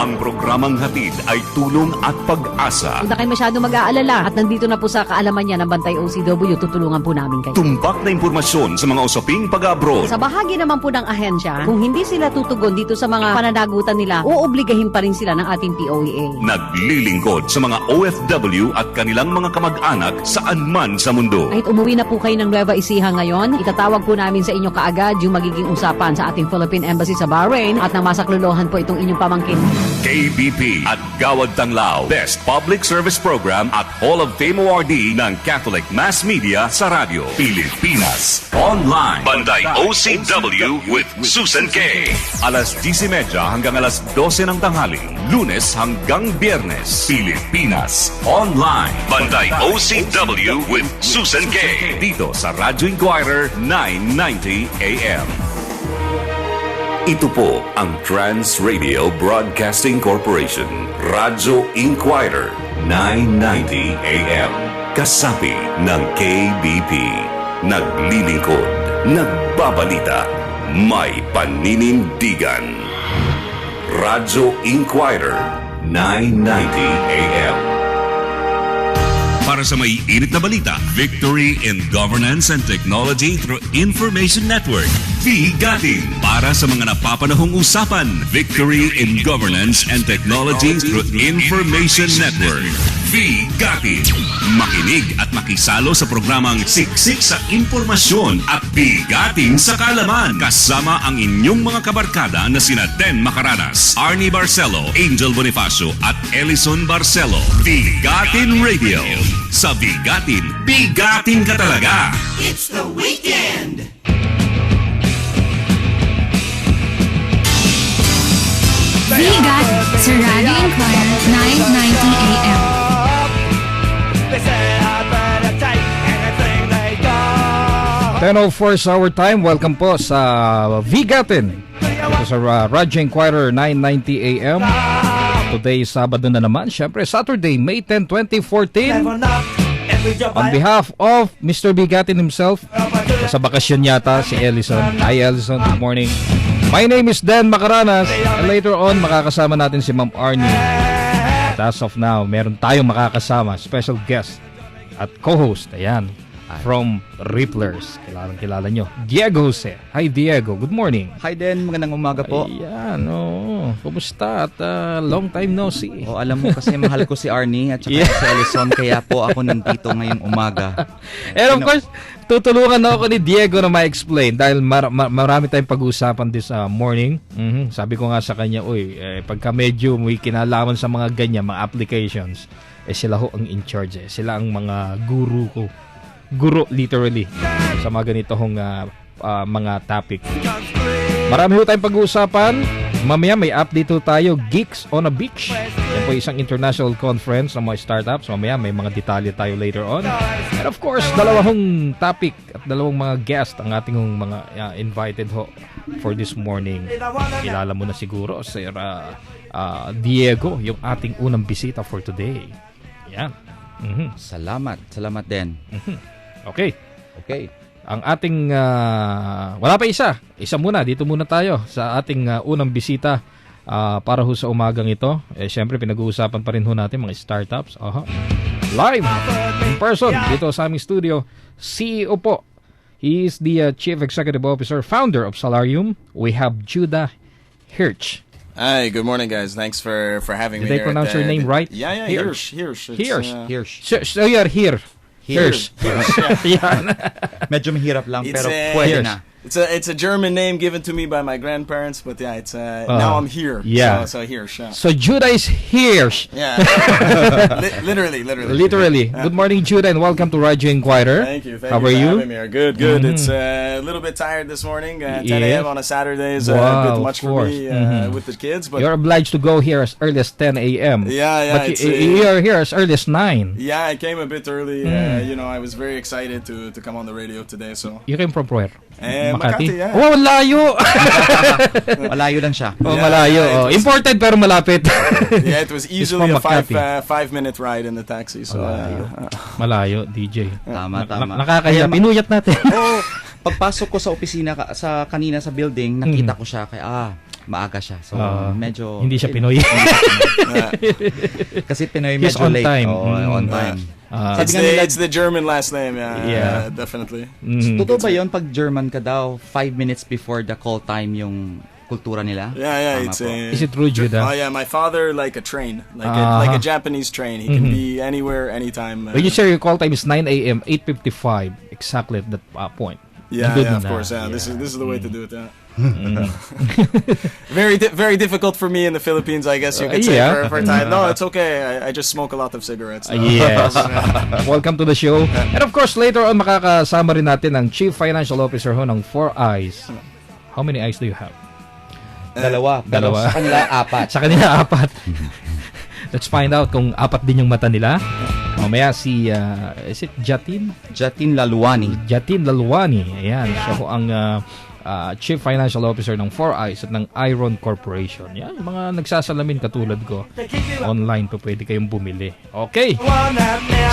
Ang programang hatid ay tulong at pag-asa. Huwag na kayo masyado mag-aalala at nandito na po sa kaalaman niya ng Bantay OCW, tutulungan po namin kayo. Tumpak na impormasyon sa mga usaping pag-abroad. Sa bahagi naman po ng ahensya, kung hindi sila tutugon dito sa mga pananagutan nila, uobligahin pa rin sila ng ating POEA. Naglilingkod sa mga OFW at kanilang mga kamag-anak saan man sa mundo. Kahit umuwi na po kayo ng Nueva Ecija ngayon, itatawag po namin sa inyo kaagad yung magiging usapan sa ating Philippine Embassy sa Bahrain at nang masaklolohan po itong inyong pamangkin. KBP at Gawad Tanglao, Best Public Service Program at Hall of Fame awardee ng Catholic Mass Media sa radyo. Pilipinas. Online. Bantay OCW with Susan K. Alas 10:30 hanggang alas 12 ng tanghali. Lunes hanggang Biyernes. Pilipinas. Online. Bantay OCW with Susan K. Dito sa Radyo Inquirer 990 AM. Ito po ang Trans Radio Broadcasting Corporation, Radyo Inquirer 990 AM. Kasapi ng KBP. Naglilingkod, nagbabalita, may paninindigan. Radyo Inquirer 990 AM. Para sa may init na balita, Victory in Governance and Technology through Information Network. Bigatin para sa mga napapanahong usapan. Victory in Governance and Technology through Information Network. Bigatin. Makinig at makisalo sa programang Siksik sa Impormasyon at Bigatin sa Kaalaman. Kasama ang inyong mga kabarkada na sina Den Macaranas, Arnie Barcelo, Angel Bonifacio at Ellison Barcelo. Bigatin Radio. Sa Bigatin, bigatin ka talaga! It's the weekend! Bigat sa Radio Inquirer 990 AM. 10:04 sa our time. Welcome po sa Bigatin. Ito sa Radyo Inquirer 990 AM. Today, Sabado na naman. Siyempre, Saturday, May 10, 2014. On behalf of Mr. Bigatin himself, sa bakasyon yata si Ellison. Hi Ellison, good morning. My name is Dan Macaranas. And later on, makakasama natin si Ma'am Arnie. At as of now, meron tayong makakasama, special guest at co-host. Ayan. From Ripplers. Kilala nyo. Diego Jose. Hi Diego, good morning. Hi Den, magandang umaga po. Ayan, oo. Kumusta? At long time no see. O, alam mo kasi mahal ko si Arnie at saka si Ellison, kaya po ako nandito ngayong umaga. And of course, tutulungan ako ni Diego na ma-explain dahil marami tayong pag-uusapan this morning. Sabi ko nga sa kanya, pagka medyo may kinalaman sa mga ganyan, mga applications, sila ho ang in charge. Sila ang mga guru ko. Guru, literally, sa mga ganitong mga topic. Marami ho tayong pag-uusapan. Mamaya may update ho tayo, Geeks on a Beach. Yan po isang international conference ng mga startups. Mamaya may mga detalye tayo later on. And of course, dalawang topic at dalawang mga guest ang ating mga invited ho for this morning. Kilala mo na siguro, Sir Diego, yung ating unang bisita for today. Yan. Salamat Den. Okay. Ang ating wala pa isa muna, dito muna tayo sa ating unang bisita para ho sa umagang ito. Siyempre pinag-uusapan pa rin ho natin mga startups. Live in person dito sa aming studio, CEO po. He is the Chief Executive Officer, founder of Salarium. We have Judah Hirsch. Hi, good morning, guys. Thanks for having me. Did I pronounce your name right? Yeah, Hirsch. Hirsch. So you're here. Hirsch. Yan. Medyo mahirap lang pero pwede na. It's a German name given to me by my grandparents, but yeah, it's now I'm here. Yeah. So Hirsch. Yeah. So Judah is Hirsch. Yeah. Literally. Good morning, Judah, and welcome to Radio Inquirer. Thank you. How are you? Having me here. Good. It's a little bit tired this morning. 10 a.m. on a Saturday is a bit much for me with the kids. But you're obliged to go here as early as 10 a.m. Yeah. But you're here as early as 9. Yeah, I came a bit early. I was very excited to come on the radio today. So you came from where? Makati, yeah. Oh, malayo. Malayo lang siya. Oh, malayo. Imported pero malapit. Yeah, it was easily a 5-minute ride in the taxi. So malayo, DJ. Tama. Nakakaya. Pinuyat natin. Pagpasok ko sa opisina kanina sa building, nakita ko siya kaya Maaga siya. So, medyo... Hindi siya Pinoy. Kasi Pinoy He's medyo on late. time. On time. It's the German last name, Yeah. definitely. Totoo ba yun pag German ka daw, 5 minutes before the call time yung kultura nila? Yeah, Tama it's po. Is it true, Judah? Oh yeah, my father like a train, like a Japanese train. He can be anywhere, anytime. When you say your call time is 9 a.m., 8:55, exactly at that point. Yeah, Good of na. course. Yeah, this is the way to do it. Yeah. Very difficult for me in the Philippines, I guess you could say for time. No, it's okay. I just smoke a lot of cigarettes. Yes. Welcome to the show. And of course, later on, makakasama rin natin ang Chief Financial Officer ho ng 4Eyes. How many eyes do you have? Dalawa. Dalawa. Sa kanila, 4. Sa kanila, 4. Let's find out kung 4 din yung mata nila. Mamaya si, is it Jatin? Jatin Laluani. Jatin Laluani. Ayan. Siya ho ang Chief Financial Officer ng 4Eyes at ng Iron Corporation. Yan, yung mga nagsasalamin katulad ko. Online po pwede kayong bumili. Okay.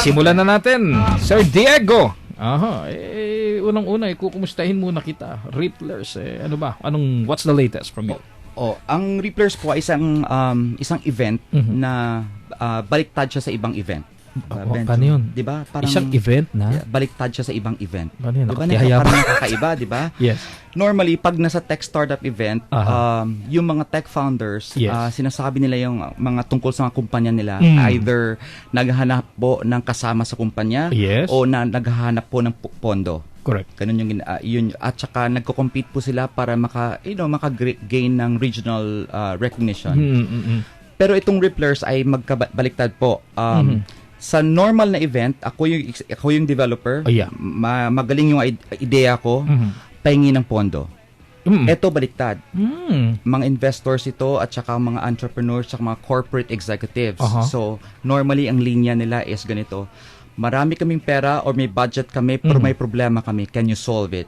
Simulan na natin. Sir Diego. Unang-una, kukumustahin muna kita. Ripplers, ano ba? What's the latest from you? Ang Ripplers po ay isang event na baliktad siya sa ibang event. Paano yun? Diba? Parang, isang event na? Baliktad siya sa ibang event. Paano yun? Diba? Nakakahiyama. Parang nakakaiba, diba? Yes. Normally, pag nasa tech startup event, yung mga tech founders, Yes. sinasabi nila yung mga tungkol sa mga kumpanya nila. Either naghahanap po ng kasama sa kumpanya Yes. o naghahanap po ng pondo. Correct. Ganun yung yun, at saka nagko-compete po sila para maka-gain ng regional recognition. Pero itong Ripplers ay magkabaliktad po. Sa normal na event, ako yung developer. Magaling yung ideya ko, pahingi ng pondo. Ito baliktad. Mga investors ito at saka mga entrepreneurs at mga corporate executives. So, normally ang linya nila is ganito. Marami kaming pera or may budget kami pero may problema kami. Can you solve it?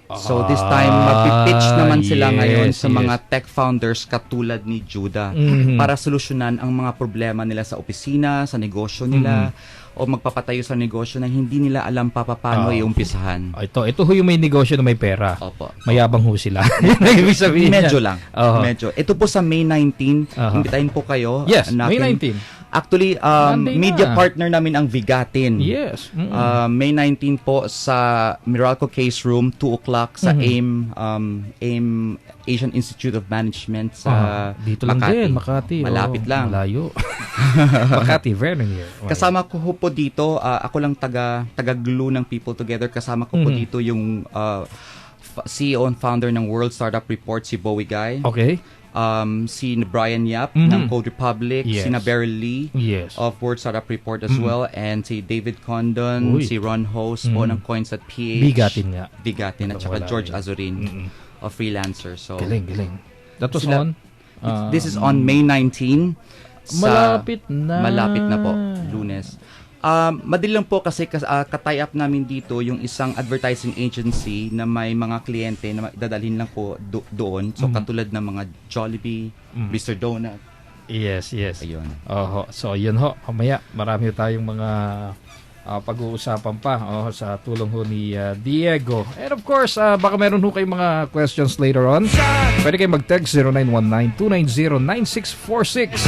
So this time, magpipitch naman sila ngayon sa mga tech founders katulad ni Judah para solusyonan ang mga problema nila sa opisina, sa negosyo nila, o magpapatayo sa negosyo na hindi nila alam paano iumpisahan. Ito ho yung may negosyo na may pera. Opo. Mayabang ho sila. Ibig sabihin Medyo yan. lang. Medyo. Ito po sa May 19, imbitahin po kayo. Yes, May 19. Actually, media partner namin ang Vigatin. Yes. May 19 po sa Meralco Case Room, 2 o'clock sa AIM Asian Institute of Management sa dito lang Makati. din, Makati. Malapit lang. Malayo. Makati, very near. Kasama ko po dito, ako lang taga-glue ng People Together. Kasama ko po dito yung CEO and founder ng World Startup Report, si Bowie Guy. Okay. Si Brian Yap ng Code Republic, si Beryl Lee of World Startup Report as well, and si David Condon, si Ron Host po ng Coins at PH. Bigatin at saka George Azurin of Freelancer. So, galing. That was on? This is on May 19. Malapit na po, Lunes. Madali lang po kasi ka-tie up namin dito yung isang advertising agency na may mga kliyente na dadalhin lang po doon. So katulad ng mga Jollibee, Mr. Donut. Yes. Ayun. So yun ho. Mamaya marami tayong mga pag-uusapan pa sa tulong ho ni Diego. And of course, baka meron ho kayong mga questions later on. Pwede kayo mag-text 0919-290-9646.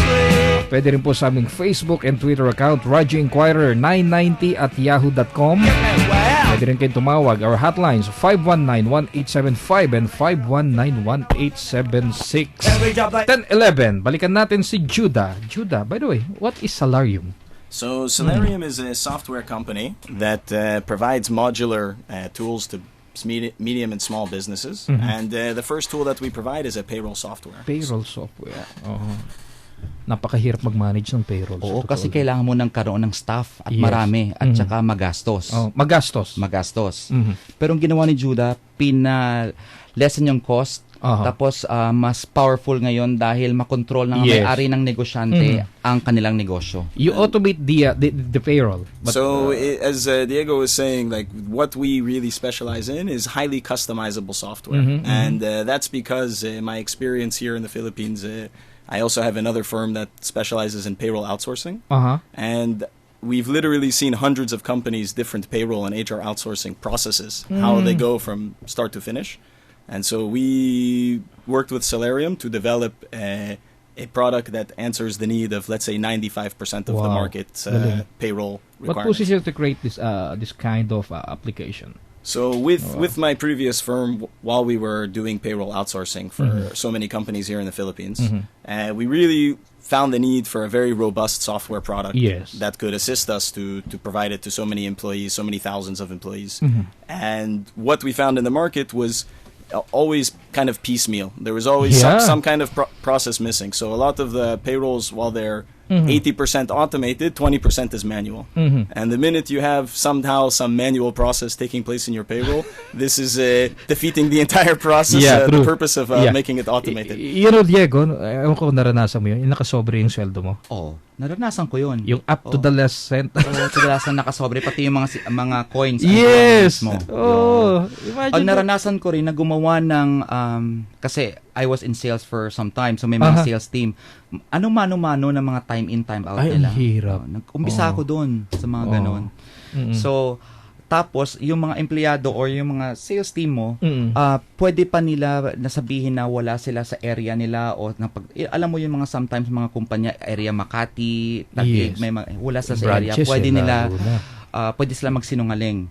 Pwede rin po sa aming Facebook and Twitter account, Radyo Inquirer 990@yahoo.com. Pwede rin kayong tumawag. Our hotlines 519-1875 and 519-1876. 10-11. Balikan natin si Judah. Judah, by the way, what is Salarium? So Solarium is a software company that provides modular tools to medium and small businesses. And the first tool that we provide is a payroll software. Payroll software. Napakahirap mag-manage ng payroll. Oo, kasi kailangan mo ng karoon ng staff at marami at saka magastos. Magastos. Pero ang ginawa ni Judah, lessen yung cost. Tapos mas powerful ngayon dahil makontrol ng may-ari ng negosyante ang kanilang negosyo. You automate the payroll. But, as Diego was saying, like what we really specialize in is highly customizable software, and that's because my experience here in the Philippines. I also have another firm that specializes in payroll outsourcing, and we've literally seen hundreds of companies, different payroll and HR outsourcing processes, how they go from start to finish. And so we worked with Solarium to develop a product that answers the need of, let's say, 95% of the Wow. market's Galing. payroll What requirements. pushes you to create this kind of application? So with my previous firm, while we were doing payroll outsourcing for so many companies here in the Philippines, we really found the need for a very robust software product Yes. that could assist us to provide it to so many employees, so many thousands of employees. And what we found in the market was always kind of piecemeal. There was always Yeah. some kind of process missing. So a lot of the payrolls, while they're 80% automated, 20% is manual. And the minute you have somehow some manual process taking place in your payroll, this is defeating the entire process, Yeah, the true. purpose of Yeah. making it automated. You know, Diego, ewan ko kung naranasan mo yun, yung nakasobre yung sweldo mo. Oh, naranasan ko yun. Yung up to the last cent. Oo, kadalasan nakasobre, pati yung mga coins. Yes! mo. Oh, Ang imagine naranasan ko rin na gumawa ng kasi I was in sales for some time, so may mga Aha. sales team. Anong mano-mano ng mga time in, time out Ay, nila. ang hirap. Nag-umpisa ako doon sa mga ganon. So, tapos yung mga empleyado or yung mga sales team mo, pwede pa nila nasabihin na wala sila sa area nila o alam mo yung mga sometimes mga kumpanya area Makati, Taguig, Yes. may wala sila sa area. Branches, Pwede nila lalo na. pwede sila magsinungaling.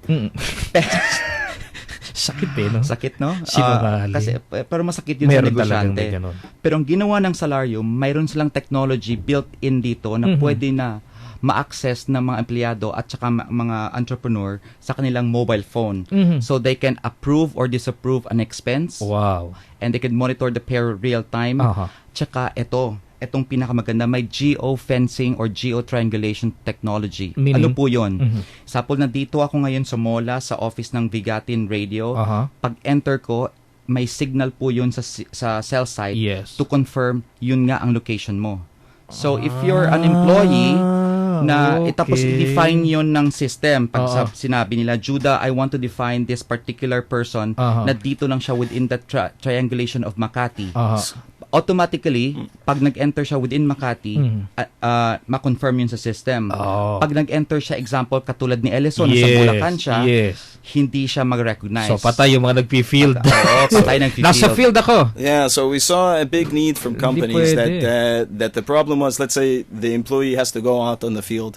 Sakit eh, no? Sakit, no? Sinungaling. Kasi, pero masakit yun Meron sa talagang negosyante. may ganun. Pero ang ginawa ng Solarium, mayroon silang technology built-in dito na pwede na ma-access ng mga empleyado at saka mga entrepreneur sa kanilang mobile phone. So they can approve or disapprove an expense Wow. and they can monitor the pair real time. Aha. Tsaka itong pinakamaganda, may geo-fencing or geo-triangulation technology. Meaning? Ano po yun? Sapol na dito ako ngayon sa Mola, sa office ng Vigatin Radio. Aha. Pag-enter ko, may signal po yun sa cell site Yes. to confirm yun nga ang location mo. So, if you're an employee na tapos okay. i-define yun ng system, pag Oo. sinabi nila, Judah, I want to define this particular person Aha. na dito lang siya within the triangulation of Makati. Aha. Automatically, pag nag-enter siya within Makati, ma-confirm yun sa system. Oh. Pag nag-enter siya, example, katulad ni Ellison, sa Bulacan siya, Yes. hindi siya mag-recognize. So, patay yung mga nagpi-field. Oo, patay ng Nasa field ako. Yeah, so we saw a big need from companies that the problem was, let's say the employee has to go out on the field.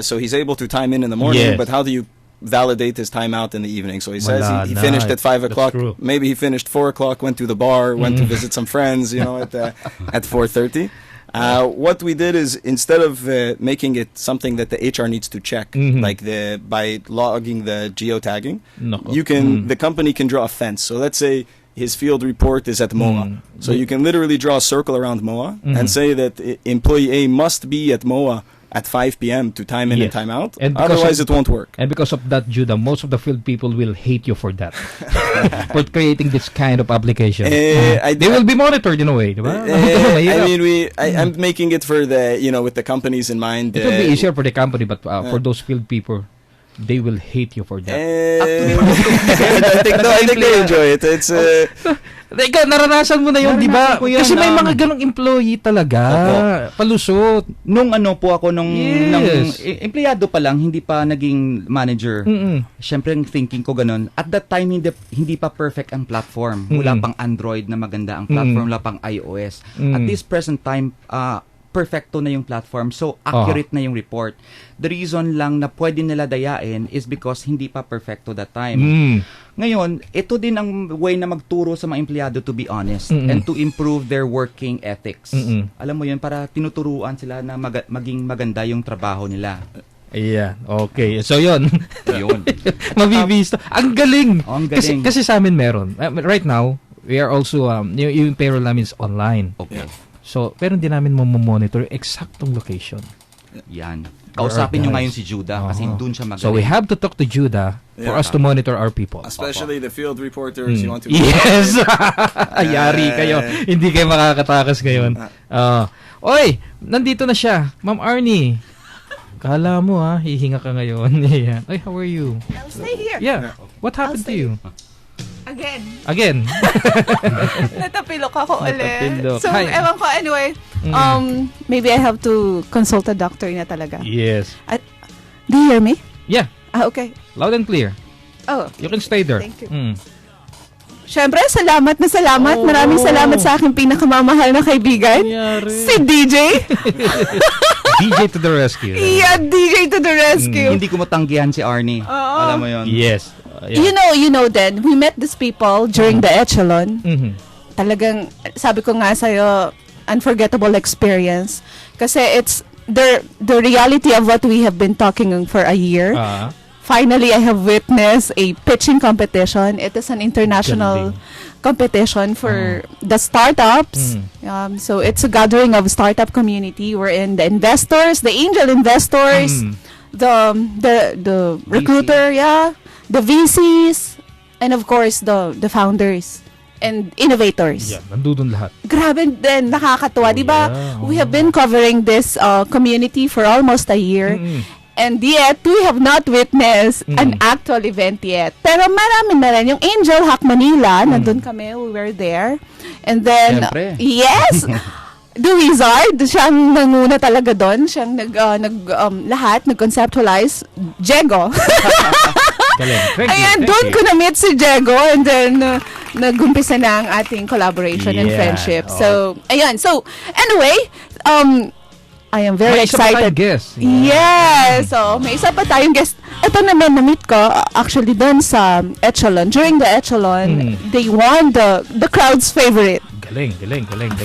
So he's able to time in the morning, Yes. but how do you validate his time out in the evening? So he says Wala he na. finished at 5 That's o'clock. true. Maybe he finished 4 o'clock, went to the bar, went to visit some friends, at 4:30. What we did is, instead of making it something that the HR needs to check, like by logging the geotagging, Nako. the company can draw a fence. So let's say his field report is at MOA. So you can literally draw a circle around MOA and say that employee A must be at MOA at 5 p.m. to time in and Yes. time out. And because Otherwise, it won't work. And because of that, Judah, most of the field people will hate you for that. For creating this kind of application. They will be monitored in a way, di ba? I mean, I'm making it for with the companies in mind. It will be easier for the company, but for those field people, they will hate you for that. I think they enjoy it. It's Ikaw, naranasan mo na yun, di ba? Naranasan ko yun, Kasi may mga ganong employee talaga. Palusot. Nung Yes. empleyado pa lang, hindi pa naging manager. Syempre, ang thinking ko ganun. At that time, hindi pa perfect ang platform. Wala pang Android na maganda ang platform, wala pang iOS. At this present time, perfecto na yung platform. So, accurate na yung report. The reason lang na pwede nila dayain is because hindi pa perfecto that time. Ngayon, ito din ang way na magturo sa mga empleyado to be honest and to improve their working ethics. Alam mo yun, para tinuturuan sila na maging maganda yung trabaho nila. Ayan. Okay. So, yun. Yun. Mabibisto. Ang galing. Oh, ang galing. Kasi sa amin meron. Right now, we are also, yung payroll namin is online. Okay. So, pero hindi namin monitor eksaktong location. Yan. Kausapin nyo guys. ngayon si Judah kasi doon siya magaling. So, we have to talk to Judah for us to monitor our people. especially the field reporters. You want to Yes! Ayari kayo. Hindi kayo makakatakas ngayon. Oy, nandito na siya. Ma'am Arnie. Kala mo hihinga ka ngayon. Yeah. Oy, how are you? I'll stay here. Yeah. What happened to you? Again. Again. Natapilok ako ulit. Natapilok. So, Hi. ewan ko anyway. Maybe I have to consult a doctor na talaga. Yes. Do you hear me? Yeah. Okay. Loud and clear. Oh, You can stay there. Thank you. Siyempre, salamat na salamat. Oo. Maraming salamat sa aking pinakamamahal na kaibigan. Nangyari. Si DJ. DJ to the rescue. Yeah, DJ to the rescue. Hindi ko matanggihan si Arnie. Alam mo yun. Yes. Yeah. You know then, we met these people during the Echelon. Mhm. Talagang, sabi ko nga sa'yo, unforgettable experience. Kasi it's the reality of what we have been talking for a year. Ah. Finally, I have witnessed a pitching competition. It is an international competition for the startups. So it's a gathering of startup community wherein the investors, the angel investors, the recruiter, the VCs, and of course the founders and innovators. Yeah, nandun lahat. Grabe din, nakakatuwa, di ba? yeah. We have been covering this community for almost a year. And yet, we have not witnessed an actual event yet. Pero marami na rin. Yung Angel Hack Manila, nandun kami, we were there. And then, Siyempre. yes, the Wizard, siyang nanguna talaga doon. Siyang lahat, nag-conceptualize. Jego. Galing. Thank you, Ayan, thank doon you. ko na-meet si Jego. And then, nag-umpisa na ang ating collaboration and Yeah. friendship. Oh. So, ayan. So, anyway, I am very May isa pa tayong excited. guest. Yes! So, may isa pa tayong guest. Ito naman, na-meet ko, actually, doon sa Echelon. During the Echelon, they won the crowd's favorite. Galing.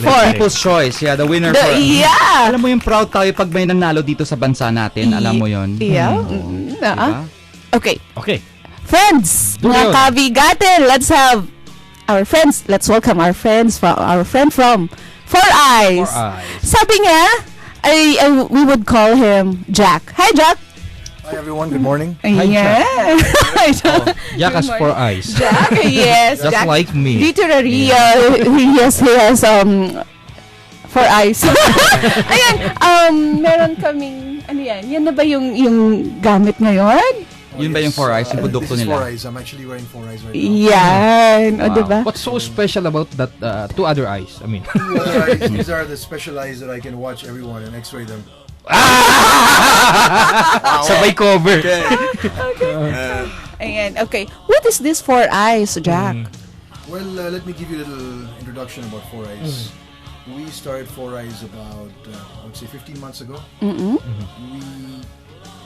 For- People's Choice. Yeah, the winner The, for... yeah! Alam mo yung proud tayo pag may nanalo dito sa bansa natin. Alam mo yun. Yeah. Diba? Okay. Okay. Friends! Do Mga yun. kabigatin, let's have our friends. Let's welcome our friend from Four Eyes. Four Eyes. Sabi niya, we would call him Jack. Hi, Jack! Hi everyone, good morning. Yeah. Jack has four eyes. Jack, yes. Just Jack, like me. literary, he has four eyes. Ayan, meron kaming, ano yan? Yan na ba yung gamit ngayon? Yun ba yung Four Eyes, yung produkto This is Four nila? Eyes. I'm actually wearing Four Eyes right now. Yan, o Wow. diba? What's so special about that two other eyes? I mean, These are the special eyes that I can watch everyone and x-ray them. sabay cover. Ayan, okay. What is this Four Eyes, Jack? Well, let me give you a little introduction about Four Eyes. We started Four Eyes about, I would say 15 months ago. We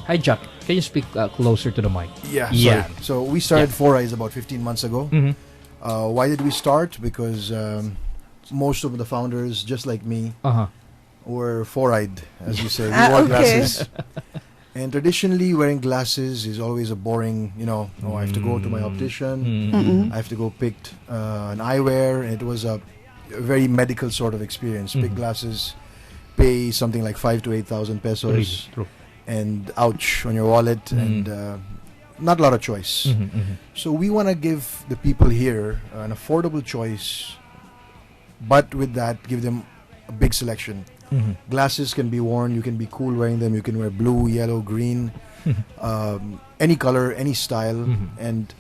Hi, Jack. Can you speak closer to the mic? Yeah, Yeah. sorry. So we started Four Eyes about 15 months ago. Why did we start? Because most of the founders, just like me, Uh-huh. were four-eyed, as you say. We Ah, wore okay. glasses. And traditionally, wearing glasses is always a boring, I have to go to my optician. I have to go pick an eyewear. It was a very medical sort of experience. Pick glasses, pay something like 5,000 to 8,000 pesos. True. And ouch on your wallet, and not a lot of choice. So we want to give the people here an affordable choice, but with that, give them a big selection. Glasses can be worn. You can be cool wearing them. You can wear blue, yellow, green, any color, any style. And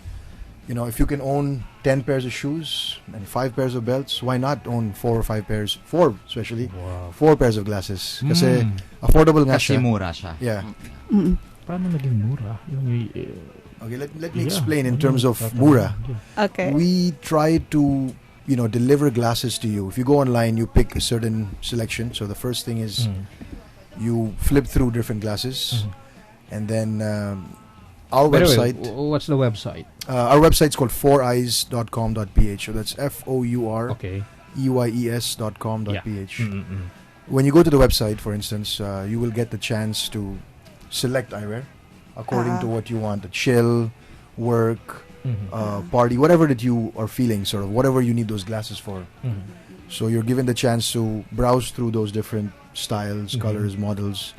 if you can own 10 pairs of shoes and 5 pairs of belts, why not own 4 or 5 pairs? 4 especially. Wow. 4 pairs of glasses. Kasi affordable nga Kasi siya. mura siya. Yeah. Paano naging mura? Okay, let me explain in terms of mura. Okay. We try to, deliver glasses to you. If you go online, you pick a certain selection. So the first thing is you flip through different glasses, and then our By the way, website. what's the website? Our website's called foureyes.com.ph. So that's FOUR Okay. EYES.com.ph. When you go to the website, for instance, you will get the chance to select eyewear according to what you want. A chill, work, party, whatever that you are feeling, sort of, whatever you need those glasses for. So you're given the chance to browse through those different styles, colors, models.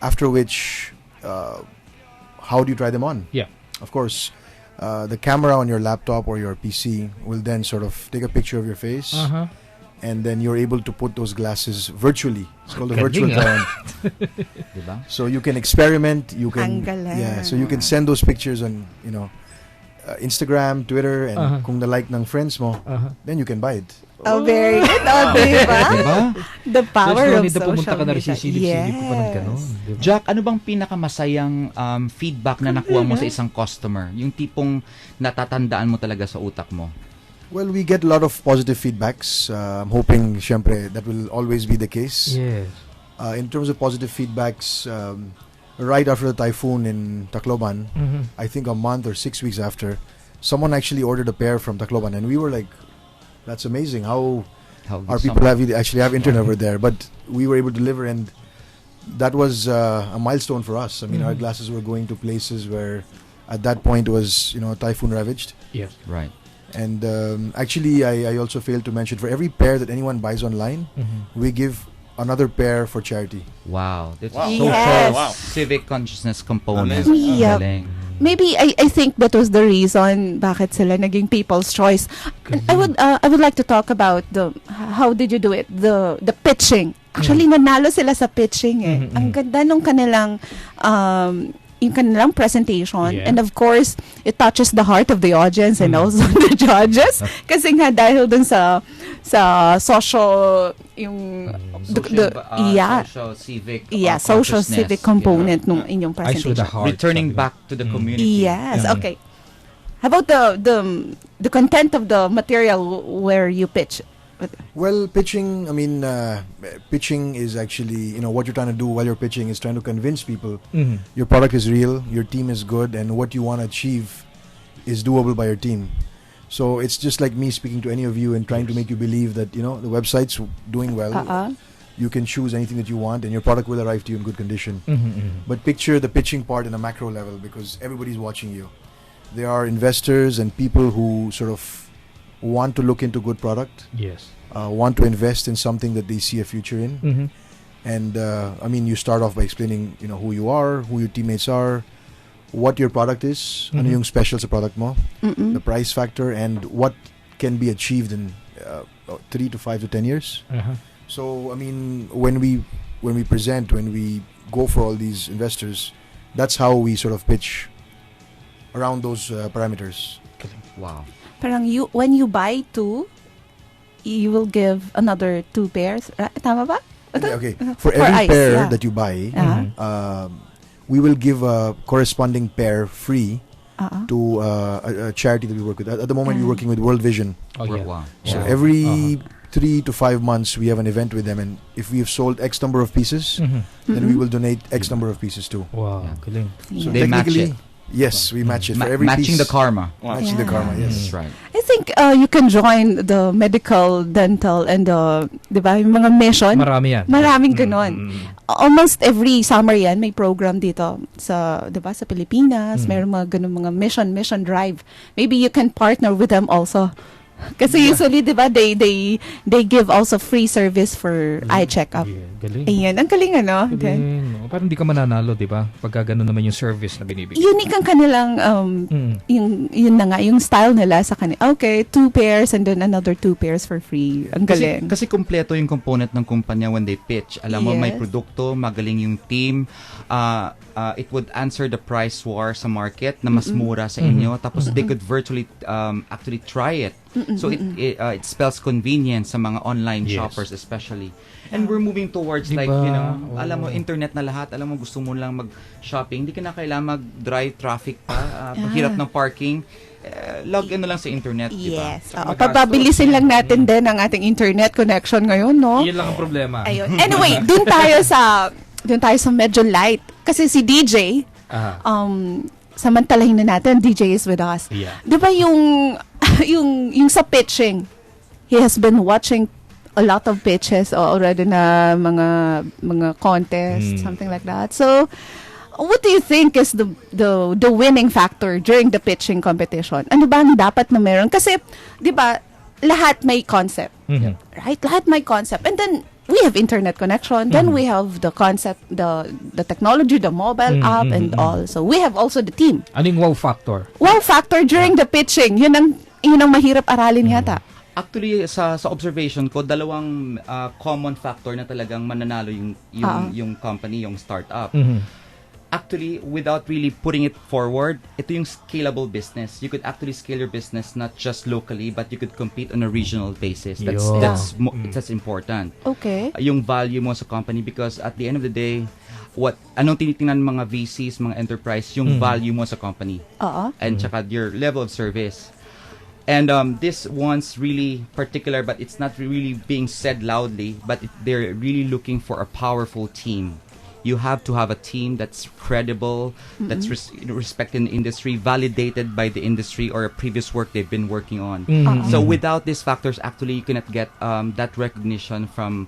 After which, how do you try them on? Yeah. Of course, the camera on your laptop or your PC will then sort of take a picture of your face, and then you're able to put those glasses virtually. It's called a virtual Galing, try-on. Diba? So you can experiment. You Ang can, galing. so you can send those pictures on, Instagram, Twitter, and Uh-huh. kung na-like ng friends mo, then you can buy it. Oh, very good. Oh, diba? Diba? The power There's no of need na social pumunta ka na rin media. sisilip-silip pa ng ganun. Diba? Jack, ano bang pinakamasayang feedback na nakuha mo sa isang customer? Yung tipong natatandaan mo talaga sa utak mo? Well, we get a lot of positive feedbacks. I'm hoping, syempre, that will always be the case. Yes. In terms of positive feedbacks, right after the typhoon in Tacloban, I think a month or 6 weeks after, someone actually ordered a pair from Tacloban, and we were like, "That's amazing! How our people actually have internet over there." But we were able to deliver, and that was a milestone for us. I mean, our glasses were going to places where, at that point, was typhoon ravaged. Yes. Right. And actually, I also failed to mention, for every pair that anyone buys online, we give another pair for charity. Wow. That's Wow. a social Yes. Wow. civic consciousness component. Amazing. Yep. Galing. Maybe I think that was the reason bakit sila naging people's choice. I would like to talk about how did you do it? The pitching. Actually nanalo sila sa pitching eh. Ang ganda nung kanilang yung kanilang presentation, Yeah. and of course it touches the heart of the audience and also the judges kasi nga dahil dun sa social yung Social civic social consciousness. civic component nung inyong Eyes with presentation. the heart. Returning sabi back to the community. Yes, Yeah. okay. How about the content of the material where you pitch? Well, pitching, I mean, pitching is actually, what you're trying to do while you're pitching is trying to convince people your product is real, your team is good, and what you want to achieve is doable by your team. So it's just like me speaking to any of you and trying to make you believe that, the website's doing well. You can choose anything that you want, and your product will arrive to you in good condition. But picture the pitching part in a macro level, because everybody's watching you. There are investors and people who sort of want to look into good product. Yes. Want to invest in something that they see a future in. And I mean, you start off by explaining, who you are, who your teammates are, what your product is, ano yung special sa product mo, the price factor, and what can be achieved in 3 to 5 to 10 years. So I mean, when we present, when we go for all these investors, that's how we sort of pitch around those parameters. Wow. Parang when you buy two, you will give another 2 pairs. Tama ba? Okay. For every eyes, pair yeah. that you buy, Uh-huh. we will give a corresponding pair free to a charity that we work with. At the moment, we're working with World Vision. Oh, yeah. Wow. So Wow. every 3 to 5 months, we have an event with them, and if we have sold X number of pieces, then we will donate X number of pieces too. Wow, galing. So They match technically, it. yes, we match it for every matching piece. the karma. Matching the Yeah. karma. Yes. That's right. I think you can join the medical, dental, and di ba, yung mga mission. Marami yan. Maraming ganon. Almost every summer yan, may program dito sa, di ba, sa Pilipinas. Mayroong mga ganun mga mission drive. Maybe you can partner with them also. Kasi usually, di ba, they give also free service for eye checkup. Yeah, galing. Ayan, ang galing ano. Then, Galing. Parang hindi ka mananalo, di ba? Pagka ganun naman yung service na binibigay. unique ang kanilang yun na nga yung style nila sa kanila. Okay, 2 pairs and then another 2 pairs for free. Ang galing. Kasi kumpleto yung component ng kumpanya when they pitch. Alam mo, may Yes. produkto, magaling yung team. It would answer the price war sa market na mas mura sa inyo. Tapos they could virtually actually try it. So it spells convenience sa mga online Yes. shoppers especially. And we're moving towards Diba? like, alam mo, internet na lahat. Alam mo, gusto mo lang mag-shopping. Hindi ka na kailangan mag-drive traffic pa. Paghirap ng parking. Log in na lang sa internet, di ba? Yes. Papabilisin lang natin din ang ating internet connection ngayon, no? Yun lang ang problema. Ayun. Anyway, dun tayo sa medyo light. Kasi si DJ, samantalahin na natin, DJ is with us. Yeah. Di ba yung sa pitching, he has been watching a lot of pitches already na mga contest, something like that. So, what do you think is the winning factor during the pitching competition? Ano ba ang dapat na meron? Kasi, di ba, lahat may concept. Right? Lahat may concept. And then, we have internet connection. Then we have the concept, the technology, the mobile app, and all. So, we have also the team. Ano yung wow factor? Wow factor during the pitching. Yun ang mahirap aralin yata. Actually, sa observation ko, dalawang common factor na talagang mananalo yung company, yung startup. actually, without really putting it forward, ito yung scalable business. You could actually scale your business not just locally, but you could compete on a regional basis. Yo. That's important. Okay. Yung value mo sa company, because at the end of the day, anong tinitingnan ng mga VCs, mga enterprise, yung value mo sa company. And tsaka your level of service. And this one's really particular, but it's not really being said loudly, but they're really looking for a powerful team. You have to have a team that's credible, that's respected in the industry, validated by the industry or a previous work they've been working on. So without these factors, actually, you cannot get that recognition from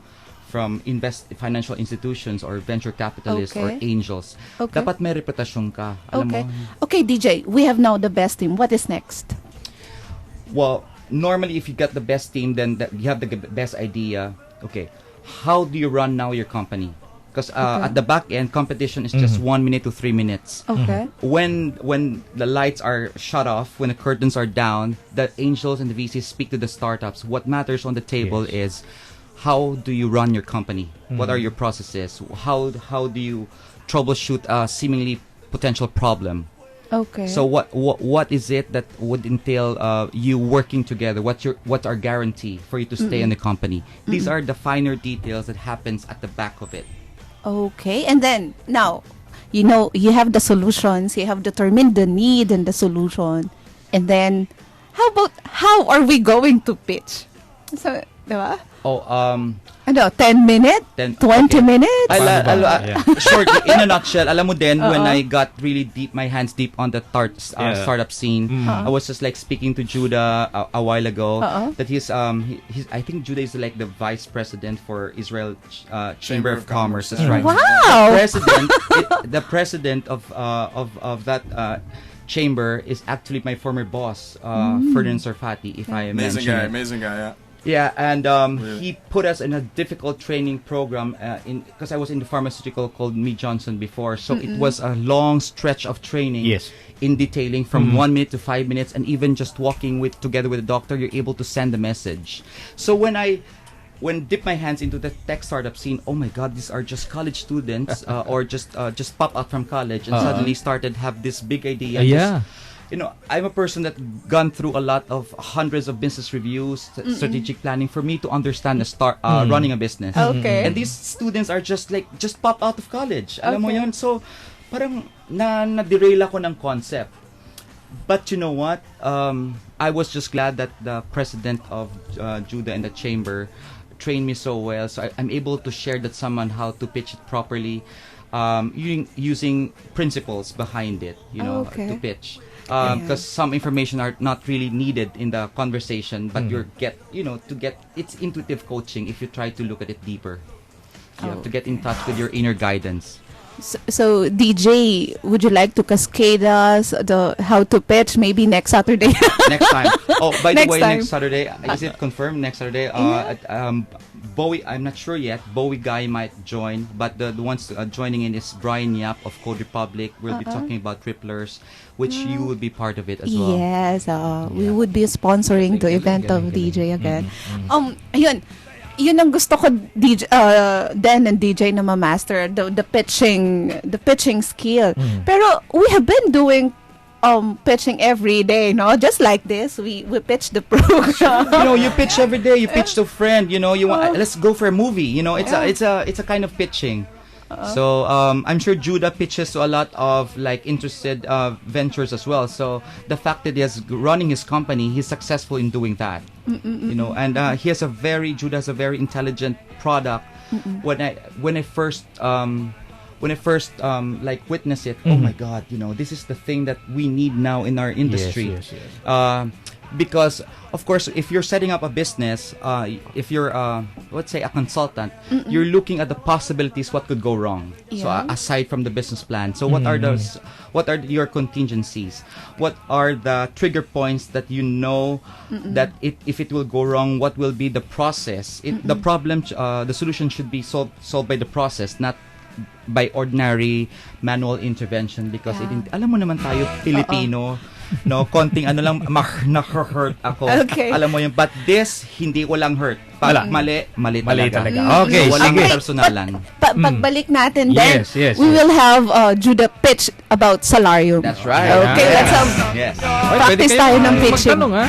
financial institutions or venture capitalists or angels. Dapat may reputasyon ka. Alam mo? Okay, DJ, we have now the best team. What is next? Well, normally if you get the best team, then you have the best idea. Okay, how do you run now your company? Because at the back end, competition is just 1 minute to 3 minutes. Okay. When the lights are shut off, when the curtains are down, the angels and the VCs speak to the startups. What matters on the table is how do you run your company? What are your processes? How do you troubleshoot a seemingly potential problem? Okay. So what is it that would entail you working together? What's our guarantee for you to stay in the company? These are the finer details that happens at the back of it. Okay, and then now, you have the solutions, you have determined the need and the solution, and then how are we going to pitch? So, diba? 10 minutes? 20 minutes? Short, in a nutshell, alam mo din, when I got really my hands deep on the startup scene, I was just like speaking to Judah a while ago, that he's I think Judah is like the vice president for Israel Chamber of Commerce. That's right. Wow! The president of that chamber is actually my former boss, Ferdinand Sarfati, if I mention it. Amazing guy, yeah. Yeah, and he put us in a difficult training program because I was in the pharmaceutical called Mead Johnson before, so it was a long stretch of training in detailing from 1 minute to 5 minutes, and even just walking together with the doctor, you're able to send a message. So when dip my hands into the tech startup scene, oh my God, these are just college students or just pop out from college and suddenly started have this big idea. I'm a person that gone through a lot of hundreds of business reviews, strategic planning for me to understand running a business. Okay. And these students are just pop out of college. Alam mo yun? So, parang na-derail ako ng concept. But you know what? I was just glad that the president of Judah and the chamber trained me so well. So I'm able to share that someone how to pitch it properly, using principles behind it, to pitch. Because some information are not really needed in the conversation, but to get it's intuitive coaching if you try to look at it deeper. You have to get in touch with your inner guidance. So DJ, would you like to cascade us the how to pitch maybe next Saturday? Next time. Oh, by the way, time. next Saturday, is it confirmed next Saturday? Bowie, I'm not sure yet. Bowie Guy might join, but the ones joining in is Brian Yap of Code Republic. We'll be talking about Triplers, which you will be part of it as well. Yes, we would be sponsoring the event of DJ again. Yun ang gusto ko DJ Dan and DJ na ma-master the pitching skill. Pero we have been doing pitching every day, no? Just like this, we pitch the program. You pitch every day. You pitch to a friend. You want let's go for a movie. It's a kind of pitching. So I'm sure Judah pitches to a lot of interested ventures as well. So the fact that he's running his company, he's successful in doing that. And Judah has a very intelligent product. When I first witness it, oh my God, this is the thing that we need now in our industry. Yes. Because of course, if you're setting up a business, if you're let's say a consultant, you're looking at the possibilities what could go wrong. So aside from the business plan, so what are your contingencies? What are the trigger points that that if it will go wrong, what will be the process? The problem, the solution should be solved by the process, not by ordinary manual intervention, because alam mo naman tayo Filipino, no, konting ano lang, na-hurt ako. Okay. Alam mo yun, but this, hindi ko lang hurt. Wala. Pag mali talaga. So, Okay, walang sige. personal lang. Pagbalik natin then, Yes, we will have Judah pitch about salarium. That's right. Okay, let's have Yes. practice tayo ng pitching. Magtanong, ha?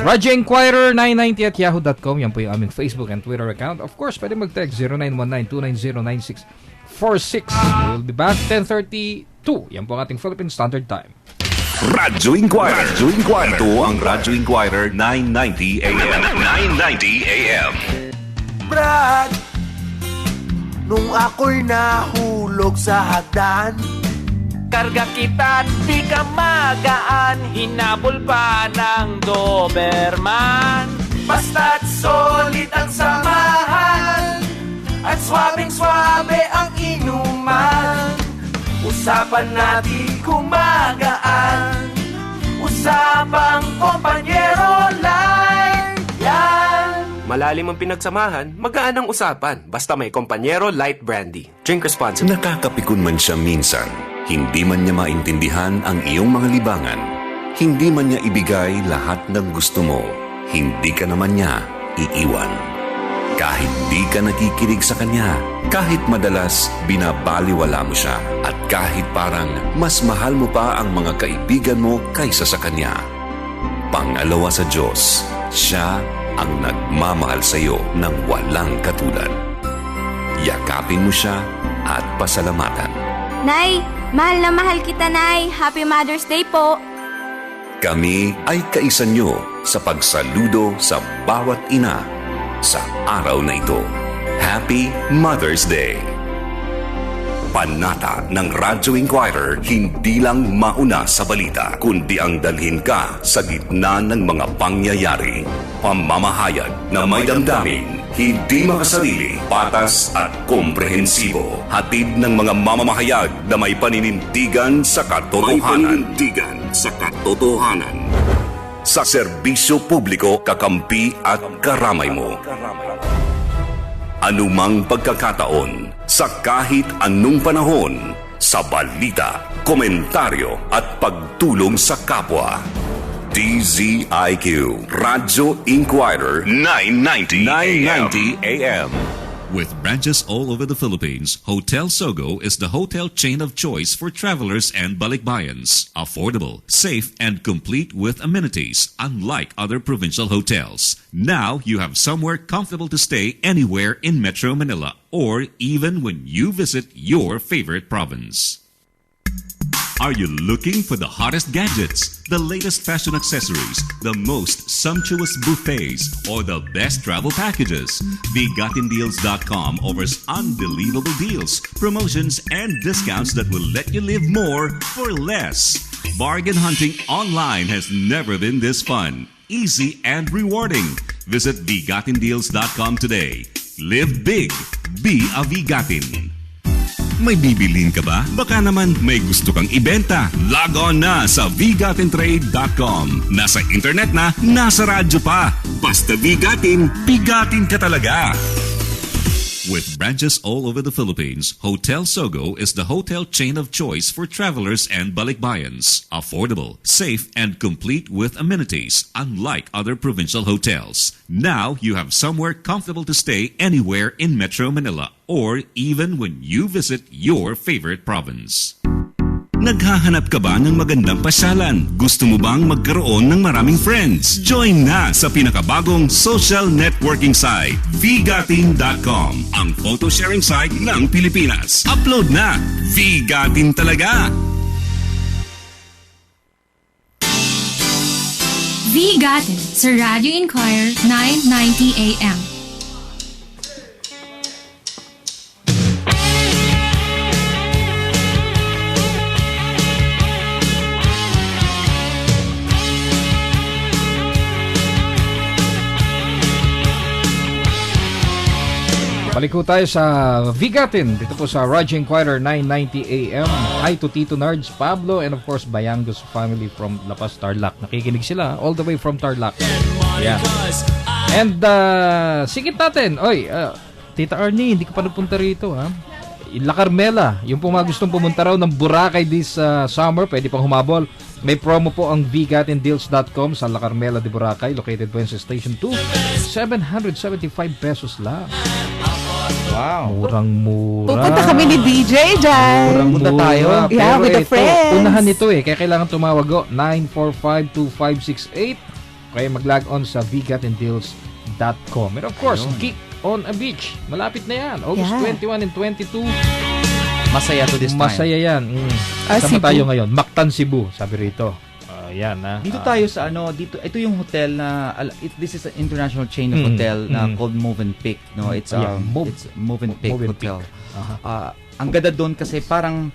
Radyo Inquirer 990 at yahoo.com. Yan po yung aming Facebook and Twitter account. Of course, pwede mag-text 0919-290-9646. We'll be back 10:32. Yan po ang ating Philippine Standard Time. Radyo Inquirer. Ito ang Radyo Inquirer 990 AM. 990 AM. Brad, nung ako'y nahulog sa hagdan, Karga kita, di ka magaan, hinabol pa ng Doberman. Basta't solid ang samahan, at swabing-swabe ang inuman. Usapan natin kumagaan, usapang kompanyero light yan. Malalim ang pinagsamahan, magaan ang usapan. Basta may Kompanyero Light Brandy. Drink responsibly. Nakakapikon man siya minsan, hindi man niya maintindihan ang iyong mga libangan, hindi man niya ibigay lahat ng gusto mo, hindi ka naman niya iiwan. Kahit di ka nakikinig sa kanya, kahit madalas binabaliwala mo siya, at kahit parang mas mahal mo pa ang mga kaibigan mo kaysa sa kanya. Pangalawa sa Diyos, siya ang nagmamahal sa iyo ng walang katulad. Yakapin mo siya at pasalamatan. Nay, mahal na mahal kita, Nay. Happy Mother's Day po. Kami ay kaisa nyo sa pagsaludo sa bawat ina sa araw na ito. Happy Mother's Day! Panata ng Radyo Inquirer, hindi lang mauna sa balita, kundi ang dalhin ka sa gitna ng mga pangyayari. Pamamahayag na may damdamin, hindi makasarili, patas at komprehensibo. Hatid ng mga mamamahayag na may paninindigan sa katotohanan. Sa serbisyo publiko, kakampi at karamay mo. Anumang pagkakataon, sa kahit anong panahon, sa balita, komentaryo at pagtulong sa kapwa. DZIQ, Radyo Inquirer, 990 AM. With branches all over the Philippines, Hotel Sogo is the hotel chain of choice for travelers and balikbayans. Affordable, safe, and complete with amenities, unlike other provincial hotels. Now you have somewhere comfortable to stay anywhere in Metro Manila, or even when you visit your favorite province. Are you looking for the hottest gadgets, the latest fashion accessories, the most sumptuous buffets, or the best travel packages? Bigatindeals.com offers unbelievable deals, promotions, and discounts that will let you live more for less. Bargain hunting online has never been this fun, easy, and rewarding. Visit Bigatindeals.com today. Live big. Be a Bigatin. May bibilin ka ba? Baka naman may gusto kang ibenta. Log on na sa bigatintrade.com. Nasa internet na, nasa radyo pa. Basta bigatin, bigatin ka talaga. With branches all over the Philippines, Hotel Sogo is the hotel chain of choice for travelers and balikbayans. Affordable, safe, and complete with amenities, unlike other provincial hotels. Now you have somewhere comfortable to stay anywhere in Metro Manila, or even when you visit your favorite province. Naghahanap ka ba ng magandang pasyalan? Gusto mo bang magkaroon ng maraming friends? Join na sa pinakabagong social networking site, Vigatin.com, ang photo sharing site ng Pilipinas. Upload na! Vigatin talaga! Vigatin sa Radio Inquirer 990 AM. Balik po tayo sa Vigatin, dito po sa Radyo Inquirer 990 AM. Hi to Tito Nards, Pablo, and of course Bayangos family from La Paz, Tarlac. Nakikinig sila all the way from Tarlac. Yeah. And sikit natin. Oy, Tita Arnie, hindi ka pa napunta rito, ha? La Carmela, yung po mga gustong pumunta raw ng Boracay this summer, pwede pang humabol. May promo po ang vgatindeals.com sa La Carmela de Boracay, located po sa Station 2. 775 pesos lang. Wow. Murang-mura. Pupunta kami ni DJ dyan. Punta tayo. Yeah, with the friends. Unahan nito kaya kailangan tumawag 945-2568. Kaya mag-log on sa vgatindeals.com. And of course, Geek on a Beach. Malapit na yan. August 21 and 22. Masaya to this time. Masaya yan. Sama tayo ngayon. Mactan, Cebu. Sabi rito. Yan Dito tayo sa dito ito yung hotel na this is an international chain of hotel na called Movenpick, no? It's Movenpick Hotel. Ang ganda doon kasi parang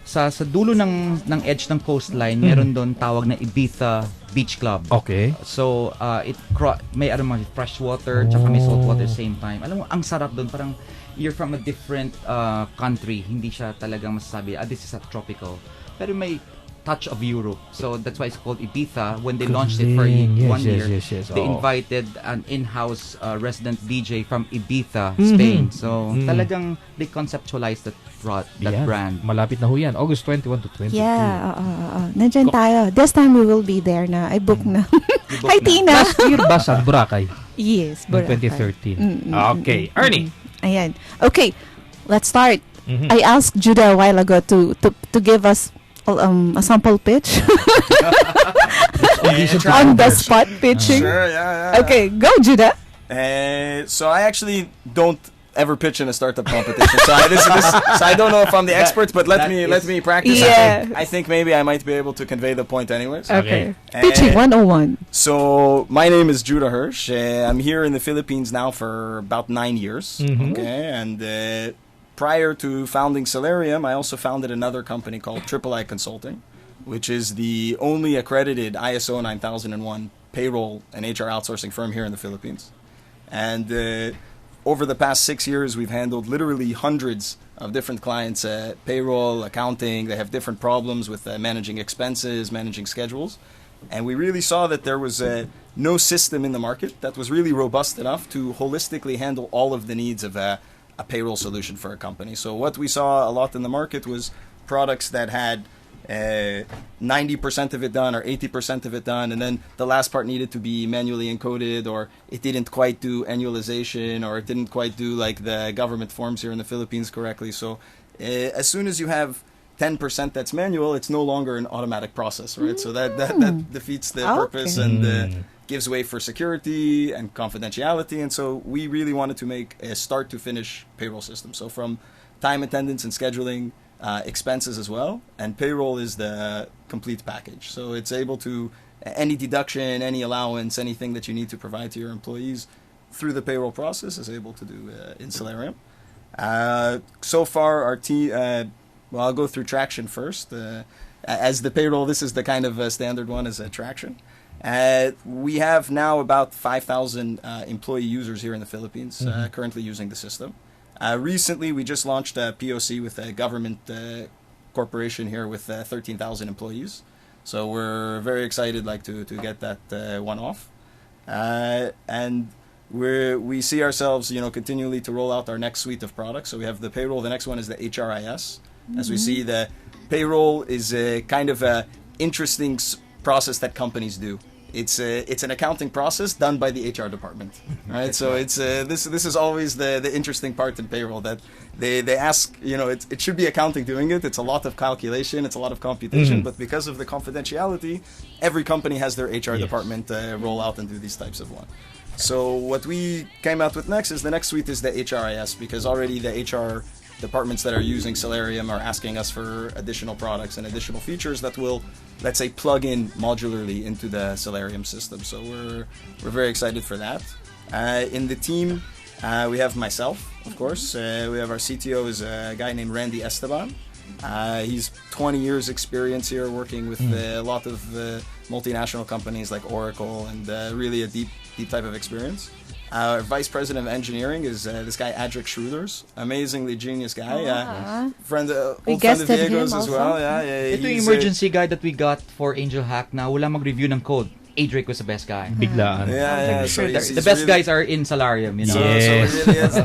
sa dulo ng edge ng coastline, meron doon tawag na Ibiza Beach Club. Okay. So may fresh water tsaka may salt water same time. Alam mo, ang sarap doon, parang you're from a different country. Hindi siya talagang masasabi, this is a tropical. Pero may touch of Europe. So that's why it's called Ibiza. When they launched it for 1 year, they invited an in-house resident DJ from Ibiza, Spain. So talagang they conceptualized that brand. Malapit na ho yan. August 21 to 22. Yeah, nandyan tayo. This time we will be there na. I book na. Hi, Tina! Last year ba sa Boracay? Yes, Boracay. 2013. Okay. Ernie! Ayan. Okay, let's start. I asked Judah a while ago to give us a sample pitch on the spot pitching. Sure, yeah. Okay, go, Judah. So I actually don't ever pitch in a startup competition. So I don't know if I'm the expert, but let me practice. Yeah. I think maybe I might be able to convey the point anyways. Okay. Pitching 101. So my name is Judah Hirsch. I'm here in the Philippines now for about 9 years. Okay, and prior to founding Solarium, I also founded another company called Triple I Consulting, which is the only accredited ISO 9001 payroll and HR outsourcing firm here in the Philippines. And over the past 6 years, we've handled literally hundreds of different clients, payroll, accounting. They have different problems with managing expenses, managing schedules. And we really saw that there was no system in the market that was really robust enough to holistically handle all of the needs of a payroll solution for a company. So what we saw a lot in the market was products that had 90% of it done or 80% of it done, and then the last part needed to be manually encoded, or it didn't quite do annualization, or it didn't quite do like the government forms here in the Philippines correctly. So as soon as you have 10% that's manual, it's no longer an automatic process, right? So that defeats the purpose and gives way for security and confidentiality. And so we really wanted to make a start to finish payroll system. So from time, attendance, and scheduling, expenses as well, and payroll is the complete package. So it's able to, any deduction, any allowance, anything that you need to provide to your employees through the payroll process is able to do in Solarium. So far our team, well, I'll go through Traction first. As the payroll, this is the kind of standard one as Traction. We have now about 5,000 employee users here in the Philippines currently using the system. Recently, we just launched a POC with a government corporation here with 13,000 employees. So we're very excited to get that one off. And we see ourselves, continually to roll out our next suite of products. So we have the payroll. The next one is the HRIS. As we see, the payroll is a kind of a interesting process that companies do. It's an accounting process done by the HR department, right? So it's this is always the interesting part in payroll, that they ask, it should be accounting doing it. It's a lot of calculation, it's a lot of computation, but because of the confidentiality, every company has their HR department roll out and do these types of one. So what we came out with next is the next suite is the HRIS, because already the HR departments that are using Solarium are asking us for additional products and additional features that will, let's say, plug in modularly into the Solarium system. So we're very excited for that. In the team, we have myself, of course. We have our CTO is a guy named Randy Esteban. He's 20 years experience here working with a lot of multinational companies like Oracle, and really a deep type of experience. Our Vice President of Engineering is this guy, Adric Schroeders. Amazingly genius guy. Old friend of Diego's as well. Ito yung emergency guide that we got for Angel Hack na wala mag-review ng code. Adric was the best guy. Biglaan. Yeah. So The best guys are in Salarium, you know. So it really is.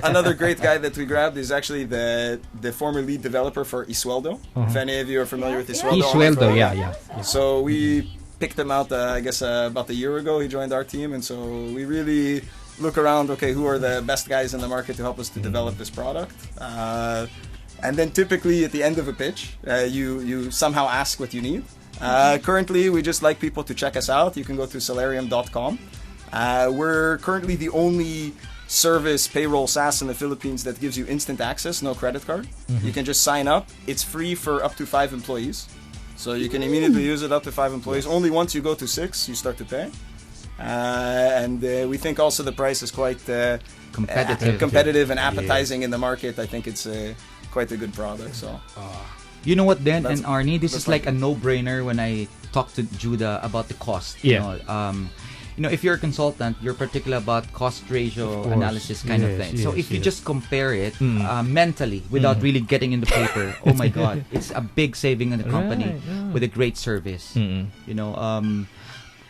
Another great guy that we grabbed is actually the former lead developer for Isueldo. If any of you are familiar with Isueldo. Isueldo, yeah. So we picked him out, I guess, about a year ago. He joined our team, and so we really look around, okay, who are the best guys in the market to help us to develop this product. And then typically at the end of a pitch, you somehow ask what you need. Currently, we just like people to check us out. You can go to salarium.com. We're currently the only service payroll SaaS in the Philippines that gives you instant access, no credit card. You can just sign up. It's free for up to 5 employees. So you can immediately use it up to 5 employees. Only once you go to 6, you start to pay. And we think also the price is quite competitive and appetizing in the market. I think it's quite a good product. So. You know what, Dan and Arnie, this is like a no-brainer when I talk to Judah about the cost. You know, if you're a consultant, you're particular about cost ratio analysis kind of thing. So if you just compare it mentally without really getting in the paper, oh my God, it's a big saving in the company with a great service. You know,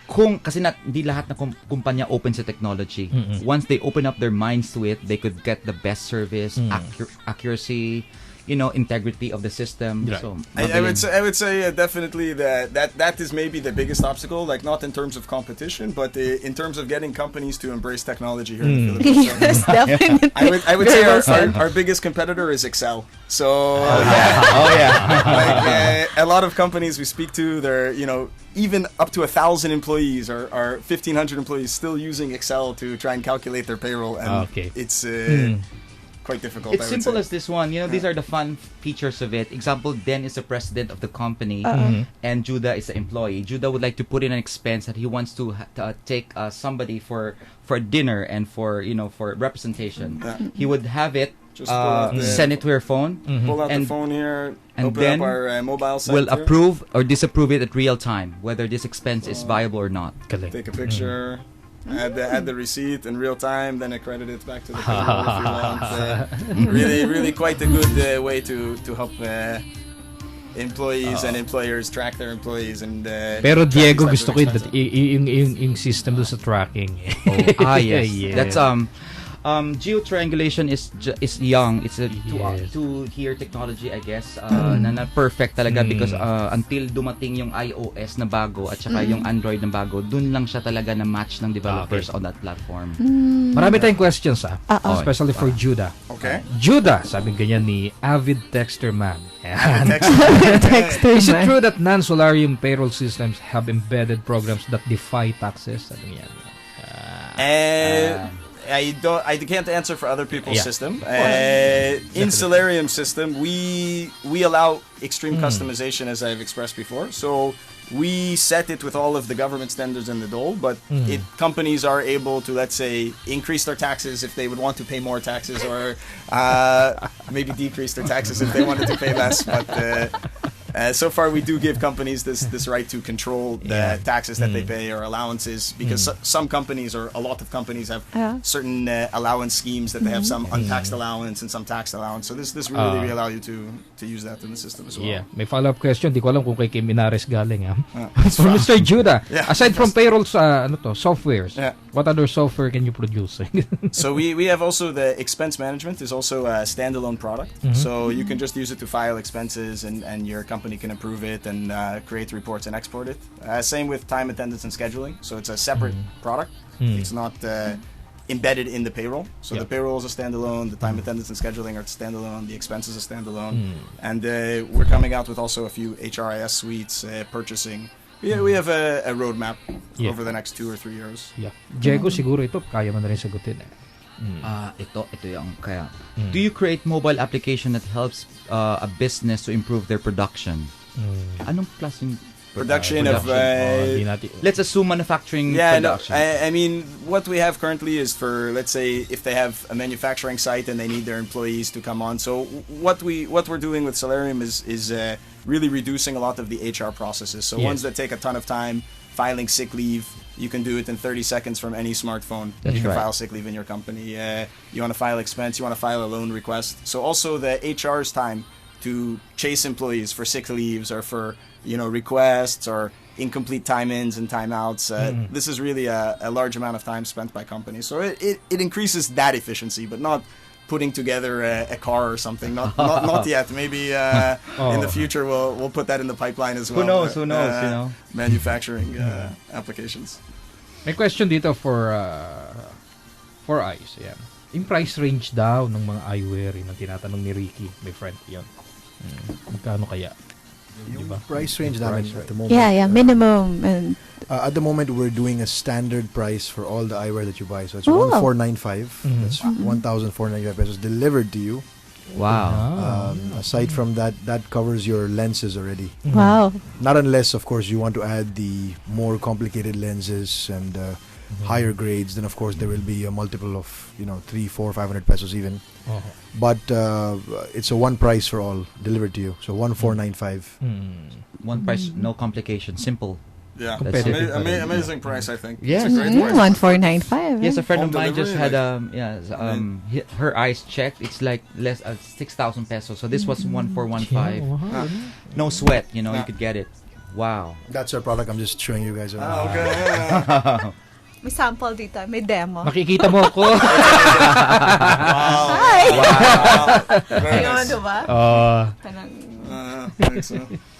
kasi hindi lahat na kumpanya open sa technology. Once they open up their minds to it, they could get the best service, accuracy, you know, integrity of the system. Right. So I would say definitely that is maybe the biggest obstacle, like not in terms of competition, but in terms of getting companies to embrace technology here in the Philippines. Yes, definitely. I would say our biggest competitor is Excel. So like, a lot of companies we speak to, they're, you know, even up to 1,000 employees or 1,500 employees still using Excel to try and calculate their payroll, and it's quite difficult. It's simple as this one. You know, these are the fun features of it. Example, Dan is the president of the company, and Judah is the employee. Judah would like to put in an expense that he wants to take somebody for dinner and for representation. He would have it. Just send it to your phone. Pull out the phone here, and open then up our mobile site will here. approve or disapprove it at real time, whether this expense is viable or not. Take a picture, add the receipt in real time, then accredit it back to the payroll if you want. Really quite a good way to help employees and employers track their employees. And pero Diego, gusto ko yung system doon sa tracking. Yes. That's geotriangulation is young. It's a two-tier technology, I guess. Na perfect talaga because until dumating yung iOS na bago at saka yung Android na bago, dun lang siya talaga na match ng developers on that platform. Marami tayong questions especially for Judah. Okay. Judah, sabi ganyan ni Avid Texter Man. Texter Is it Man. true that non-Solarium payroll systems have embedded programs that defy taxes? Sabi yan. I can't answer for other people's system. In Solarium system, we allow extreme customization, as I've expressed before. So we set it with all of the government standards in the dole, but companies are able to, let's say, increase their taxes if they would want to pay more taxes, or maybe decrease their taxes if they wanted to pay less. But so far, we do give companies this right to control the taxes that they pay or allowances, because some companies or a lot of companies have certain allowance schemes that they have some untaxed allowance and some taxed allowance. So this really allow you to use that in the system as well. Yeah. May follow-up question. Di ko alam kung kay Kim Minares galing. For Mr. Judah, aside from payroll softwares, what other software can you produce? So we have also the expense management is also a standalone product. So you can just use it to file expenses, and your company can approve it and create reports and export it. Same with time, attendance, and scheduling. So it's a separate product. It's not embedded in the payroll. So the payroll is a standalone, the time, attendance, and scheduling are standalone, the expenses are standalone. And we're coming out with also a few HRIS suites, purchasing. We have a roadmap over the next 2 or 3 years. Diego, siguro ito, kaya mo na rin sagutin. Ito yung kaya. Do you create mobile application that helps a business to improve their production? Anong klaseng production of let's assume manufacturing production. I mean, what we have currently is for, let's say, if they have a manufacturing site and they need their employees to come on. So what we're doing with Solarium is really reducing a lot of the HR processes. So ones that take a ton of time, filing sick leave, you can do it in 30 seconds from any smartphone. You can file sick leave in your company. You want to file expense, you want to file a loan request. So also the HR's time to chase employees for sick leaves or for requests or incomplete time-ins and time-outs. This is really a large amount of time spent by companies. So it increases that efficiency, but not putting together a car or something. Not yet. Maybe in the future we'll put that in the pipeline as well. Who knows, you know. Manufacturing applications. May question dito for Ice. Yan. Yung price range daw ng mga eyewear na tinatanong ni Ricky, my friend. Yan. Magkano kaya? Yung Diba? price range namin at the moment. Yeah, minimum. And At the moment, we're doing a standard price for all the eyewear that you buy. So it's Oh. 1,495. That's 1,495 pesos delivered to you. Wow. Aside from that, that covers your lenses already. wow. Not unless, of course, you want to add the more complicated lenses and higher grades. Then, of course, there will be a multiple of 300, 400, 500 pesos even. But it's a one price for all delivered to you. So 1,495. One price, no complication, simple. Yeah, That's it. amazing price, I think. Yes. It's a great price. 1,495. Yes, a friend Home of mine just had delivery, her eyes checked. It's like less 6,000 pesos. So this was 1,415. No sweat, you could get it. Wow. That's our product. I'm just showing you guys. Okay. May sample dito. May demo. Makikita mo ako. Hi! Very Ayun, nice. diba? Parang Thanks.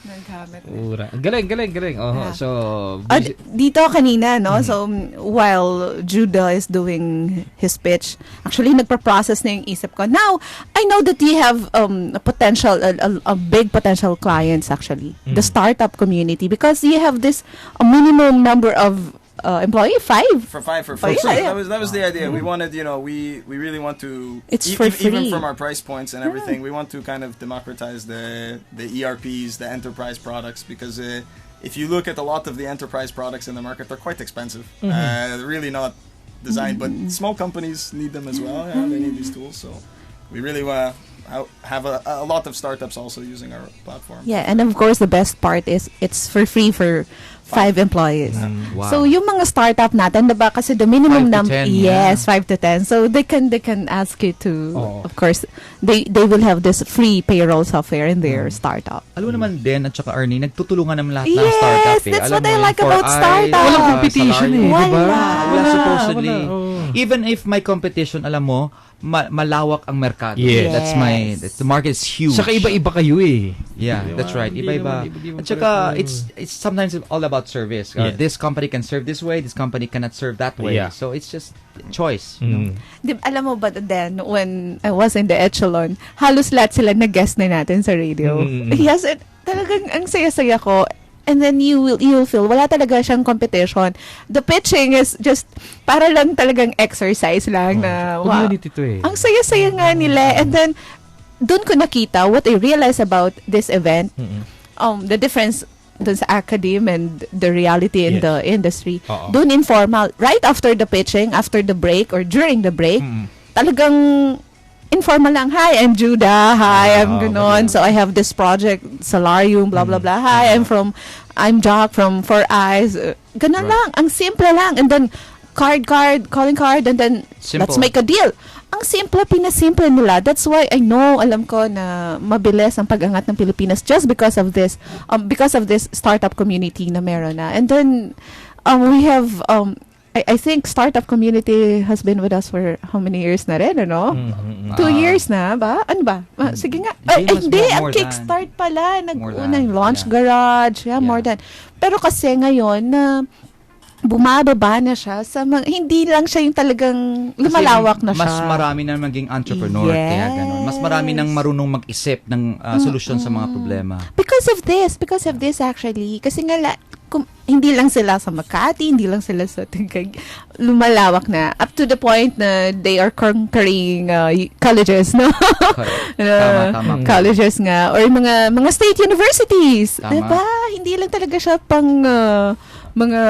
nagkamit. Ura. Galing. Yeah. So, Dito kanina, no? So, while Judah is doing his pitch, actually, nagpa-process na yung isip ko. Now, I know that you have a big potential clients, actually. The startup community. Because you have this a minimum number of employee, 5. For five. yeah. That was the idea. We wanted, we really want to. It's for even free. from our price points and everything. We want to kind of democratize the ERPs, the enterprise products, because if you look at a lot of the enterprise products in the market, they're quite expensive. They're really not designed, but small companies need them as well. Yeah, they need these tools. So we really have a lot of startups also using our platform. Yeah, and of course, the best part is it's for free for 5 employees. Wow. So yung mga startup natin, diba, kasi the minimum 5 to number, 10, yes, 5 to 10. So they can ask you to, of course, they will have this free payroll software in their startup. Alam mo naman din, at saka Ernie, nagtutulungan naman lahat ng Yes, startup. that's Alam what mo I yun, like for about eyes, startup. walang competition salary. diba? Wala supposedly. Wala. Even if may competition, alam mo, malawak ang merkado. Yes. The market is huge. saka iba-iba kayo eh. Yeah, Diba? that's right. Hindi Iba-iba. naman At saka, pareho. it's sometimes all about service. Yes. This company can serve this way, this company cannot serve that way. Yeah. So it's just choice. You know? Alam mo ba then, when I was in the Echelon, halos lahat sila na-guest na natin sa radio. Yes, talagang ang saya-saya ko. And then you'll feel wala talaga siyang competition. The pitching is just para lang talagang exercise lang na wow. Community to eh. Ang saya-saya nga nila. And then doon ko nakita what I realized about this event. The difference dun sa academe and the reality in Yes. the industry. Oo. Doon informal, right after the pitching, after the break or during the break, talagang informal lang. Hi, I'm Judah. Hi, I'm ganon. So I have this project, Solarium, blah, blah, blah. Hi, I'm Jock from Four Eyes. Ganon lang. Ang simple lang. And then, calling card, and then, Simple. let's make a deal. Ang simple, pinasimple nila. That's why alam ko na mabilis ang pag-angat ng Pilipinas just because of this startup community na meron na. And then, we have, I think startup community has been with us for how many years na rin, ano? 2 years na ba? Ano ba? Sige nga. Hindi, ang kickstart pala. Nag-unang launch garage. Yeah, more than. Pero kasi ngayon na bumababa na siya sa hindi lang siya yung talagang lumalawak na siya. Mas marami na maging entrepreneur. Yes. Kaya ganun. Mas marami nang marunong mag-isip ng solusyon sa mga problema. Because of this actually. Kasi nga hindi lang sila sa Makati, hindi lang sila sa lumalawak na. Up to the point na they are conquering colleges, no? Tama. Colleges nga. Or mga state universities. Tama. Diba? Hindi lang talaga siya pang mga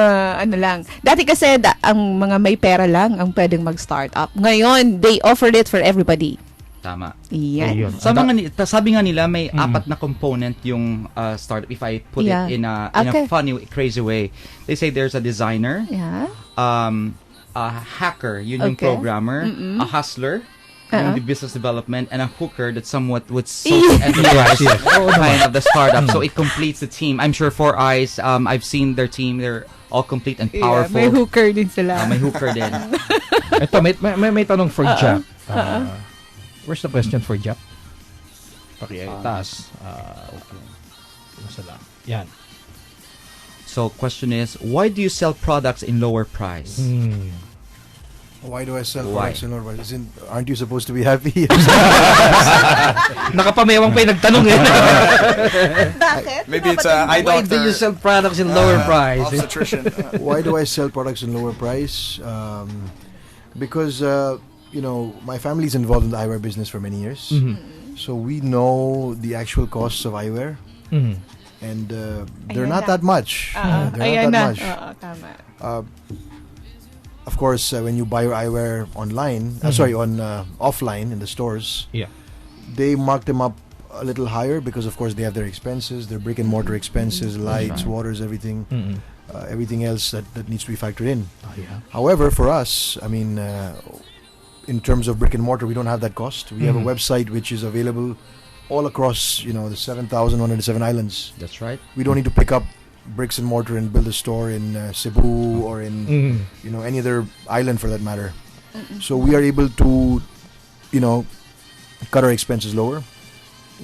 lang. Dati kasi ang mga may pera lang ang pwedeng mag-startup. Ngayon, they offered it for everybody. Tama. Yan. Sabi nga nila may 4 na component yung startup. If I put it in a funny, crazy way, they say there's a designer, Yeah. a hacker, yun yung programmer, a hustler, doing the business development, and a hooker that somewhat with social enterprise Yes. kind of the startup. So it completes the team. I'm sure Four Eyes, I've seen their team. They're all complete and powerful. May hooker din sila. May hooker din. Ito, may tanong for Jack. Where's the question for Jack? Taas. Okay. Masala. Yan. So question is, why do you sell products in lower price? Why do I sell products in lower price? Aren't you supposed to be happy? Nakapamewang pa yung nagtanong eh. Bakit? Maybe it's eye Why doctor. do you sell products in lower price? Obstetrician. Why do I sell products in lower price? Because my family's involved in the eyewear business for many years, so we know the actual costs of eyewear, and they're not that much. They're not that much. Tama. Of course, when you buy your eyewear online, offline in the stores, they mark them up a little higher because, of course, they have their expenses, their brick and mortar expenses, lights, waters, everything. Everything else that needs to be factored in. However, for us, I mean, in terms of brick and mortar, we don't have that cost. We have a website which is available all across, the 7,107 islands. That's right. We don't need to pick up bricks and mortar and build a store in Cebu or in, any other island for that matter. So we are able to, cut our expenses lower.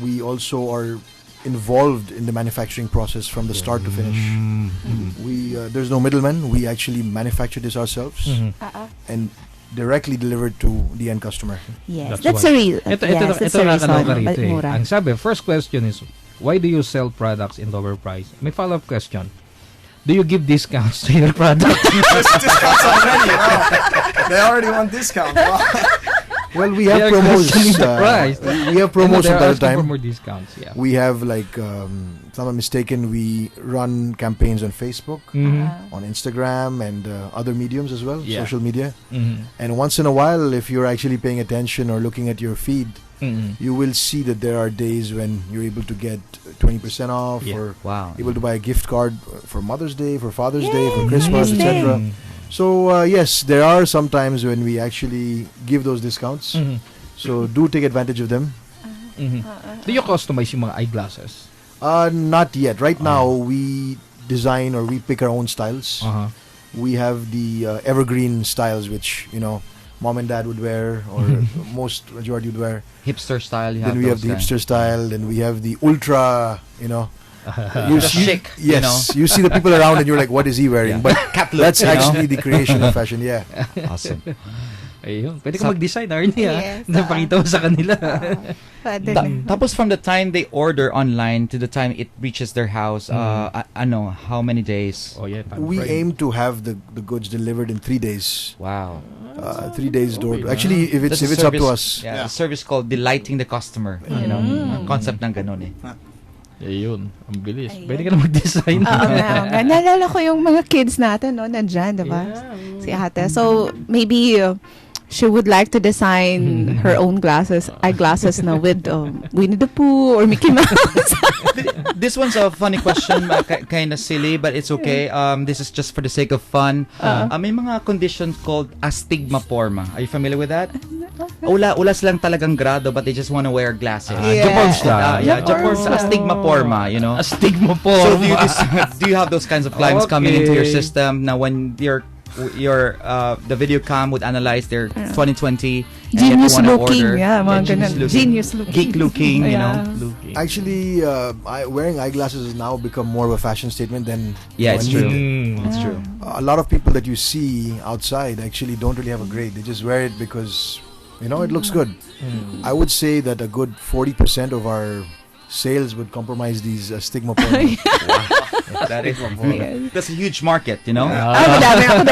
We also are involved in the manufacturing process from the start to finish. There's no middleman. We actually manufacture this ourselves and directly delivered to the end customer. Yes, that's a real. Ito nakakaloka rito eh. Ang sabi, first question is, why do you sell products in lower price? May follow-up question. Do you give discounts to your product? Discounts already. Wow. They already want discounts. Wow. Well, we have promos. We have promos from time to time. For more discounts, yeah. We have if I'm not mistaken, we run campaigns on Facebook, on Instagram, and other mediums as well, social media. And once in a while, if you're actually paying attention or looking at your feed, you will see that there are days when you're able to get 20% off or able to buy a gift card for Mother's Day, for Father's Day, for Christmas, etc. So yes, there are some times when we actually give those discounts. So do take advantage of them. Do you customize yung mga eyeglasses? Not yet. Right now, we design or we pick our own styles. We have the evergreen styles, which mom and dad would wear, or most majority would wear. Hipster style. Then we have the hipster style. Then we have the ultra. Chic. Yes, you see the people around and you're like, what is he wearing? But that's actually the creation of fashion. Yeah. Awesome. Ayun. Pwede ka mag-design, Arnie, napakita mo sa kanila. Tapos from the time they order online to the time it reaches their house, how many days? We aim to have the goods delivered in 3 days. Wow. 3 days door. Actually, if it's up to us. Yeah, a service called delighting the customer. Concept ng ganun eh. Ayun, ang bilis. Pwede ka na mag-design. Oo nga. Naalala ko yung mga kids natin, nandyan, diba? Si ate. So, maybe she would like to design her own eyeglasses now with Winnie the Pooh or Mickey Mouse. This one's a funny question, kind of silly, but it's okay. This is just for the sake of fun. May mga conditions called astigmaforma. Are you familiar with that? Ulas lang talagang grado, but they just want to wear glasses. Japan style. Japan's astigmaforma, Astigmaforma. So do you have those kinds of clients coming into your system now when the video cam would analyze their 2020 genius looking, genius looking, geek looking, looking. Actually, wearing eyeglasses has now become more of a fashion statement than it's true. It's true. A lot of people that you see outside actually don't really have a grade. They just wear it because it looks good. I would say that a good 40% of our sales would compromise these astigmaforma. That's a huge market, Madami ako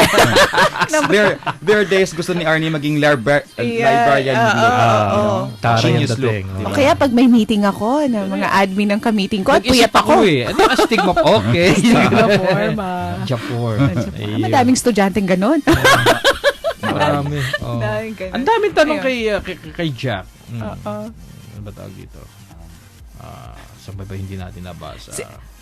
there are days gusto ni Arnie maging librarian. Genius look. O kaya pag may meeting ako, mga admin ng ka-meeting ko, at puyat ako. Ano astigmaforma? Okay. Astigmaforma. Madaming estudyanteng ganon. Marami. Ang daming tanong kay Jack. Ano ba tawag dito? Sa ba hindi natin nabasa?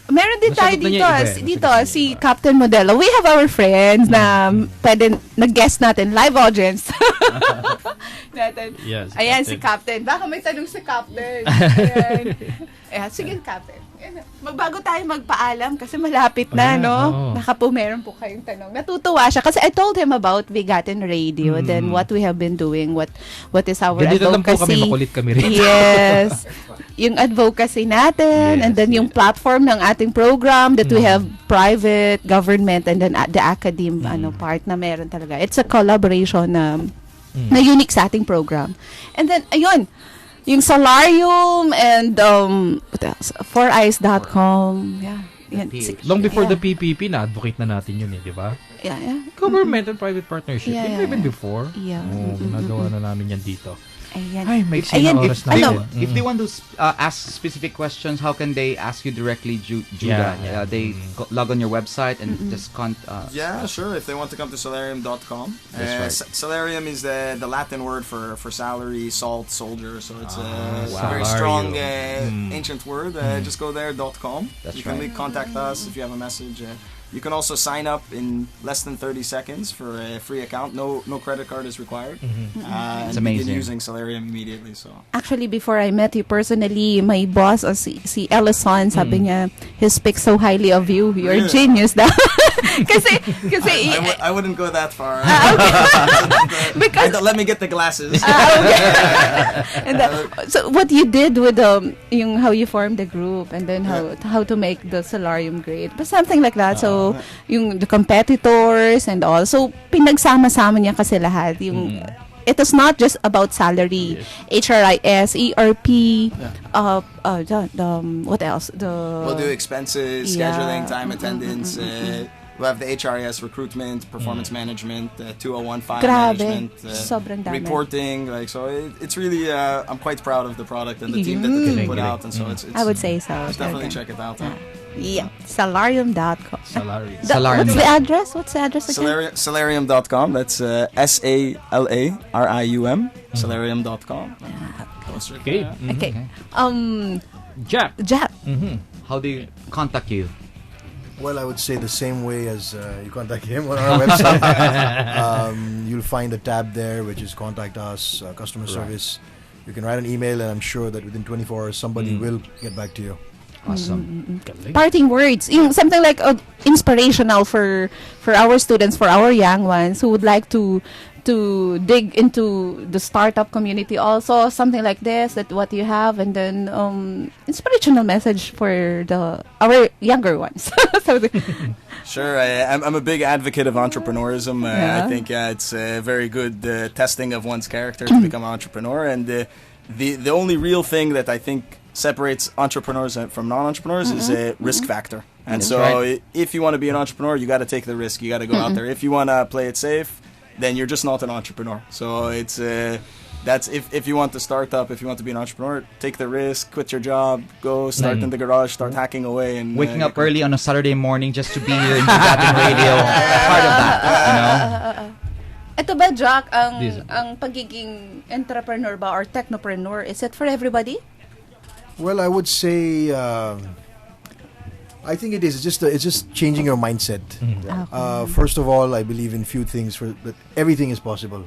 Meron din tayo Nasagot na dito, niya iba eh. dito si Captain Modelo. We have our friends na pwede nag-guest natin, live audience. natin. Yes, Ayan, Captain. si Captain. Baka may tanong si Captain. Ayan. Ayan, sige, Captain. Ayan. Magbago tayo magpaalam kasi malapit na, no? Baka po meron po kayong tanong. Natutuwa siya kasi I told him about Bigatin Radio, then what we have been doing, what is our Ganito lang po advocacy. kami, makulit kami rin. Yes. Yung advocacy natin, and then yung platform ng ating program that we have private, government, and then the academe part na meron talaga. It's a collaboration na unique sa ating program. And then, ayun, yung Solarium and what else? 4eyes.com. Yeah. Yan. Long before the PPP, na-advocate na natin yun di ba? Yeah. Government and private partnership. Yeah. Even before. Yeah. Nagawa na namin yan dito. Ayan. Ay, may eksena oras na. If they want to ask specific questions, how can they ask you directly, Judah? Yeah. They log on your website and just Yeah, sure. If they want to come to solarium.com. That's right. Solarium is the Latin word for salary, salt, soldier. So it's a wow. very strong ancient word. Just go there.com. That's you can right. contact us if you have a message. You can also sign up in less than 30 seconds for a free account. No credit card is required. It's and amazing. begin using Solarium immediately. So Actually, before I met you personally, my boss, si Ellison, sabi niya, he speaks so highly of you. You're a Really? genius daw. kasi I wouldn't go that far. Because let me get the glasses. and so what you did with yung how you formed the group and then how to make the Solarium great, but something like that. So yung the competitors and all, so pinagsama-sama niya kasi lahat yung it is not just about salary. HRIS, ERP, what else? We'll do expenses, scheduling, time attendance. We'll have the HRIS recruitment, performance management, 201 file management, sobrang dami. reporting. It's really I'm quite proud of the product and the team that the team put out, and so it's I would say so. definitely check it out. Yeah, Solarium.com. Solarium. What's the address? What's the address again? Solarium.com. That's SALARIUM. Solarium.com. Okay. Okay. Jack. How do you contact you? Well, I would say the same way as you contact him on our website. You'll find a tab there which is contact us, customer service. You can write an email and I'm sure that within 24 hours somebody will get back to you. Awesome. Parting words, yung something like inspirational for our students, for our young ones who would like to dig into the startup community also, something like this, that what you have, and then inspirational message for our younger ones. Sure, I'm a big advocate of entrepreneurism. I think it's a very good testing of one's character to become an entrepreneur, and the only real thing that I think separates entrepreneurs from non-entrepreneurs is a risk factor. And if you want to be an entrepreneur, you got to take the risk. You got to go out there. If you want to play it safe, then you're just not an entrepreneur. So it's that's if you want to start up, if you want to be an entrepreneur, take the risk, quit your job, go start in the garage, start hacking away, and waking up early on a Saturday morning just to be here in Bigatin Radio, part of that, you know. Ito ba, Jack, ang pagiging entrepreneur ba or technopreneur, is it for everybody? Well, I would say I think it is. It's just changing your mindset. First of all, I believe in few things. That everything is possible.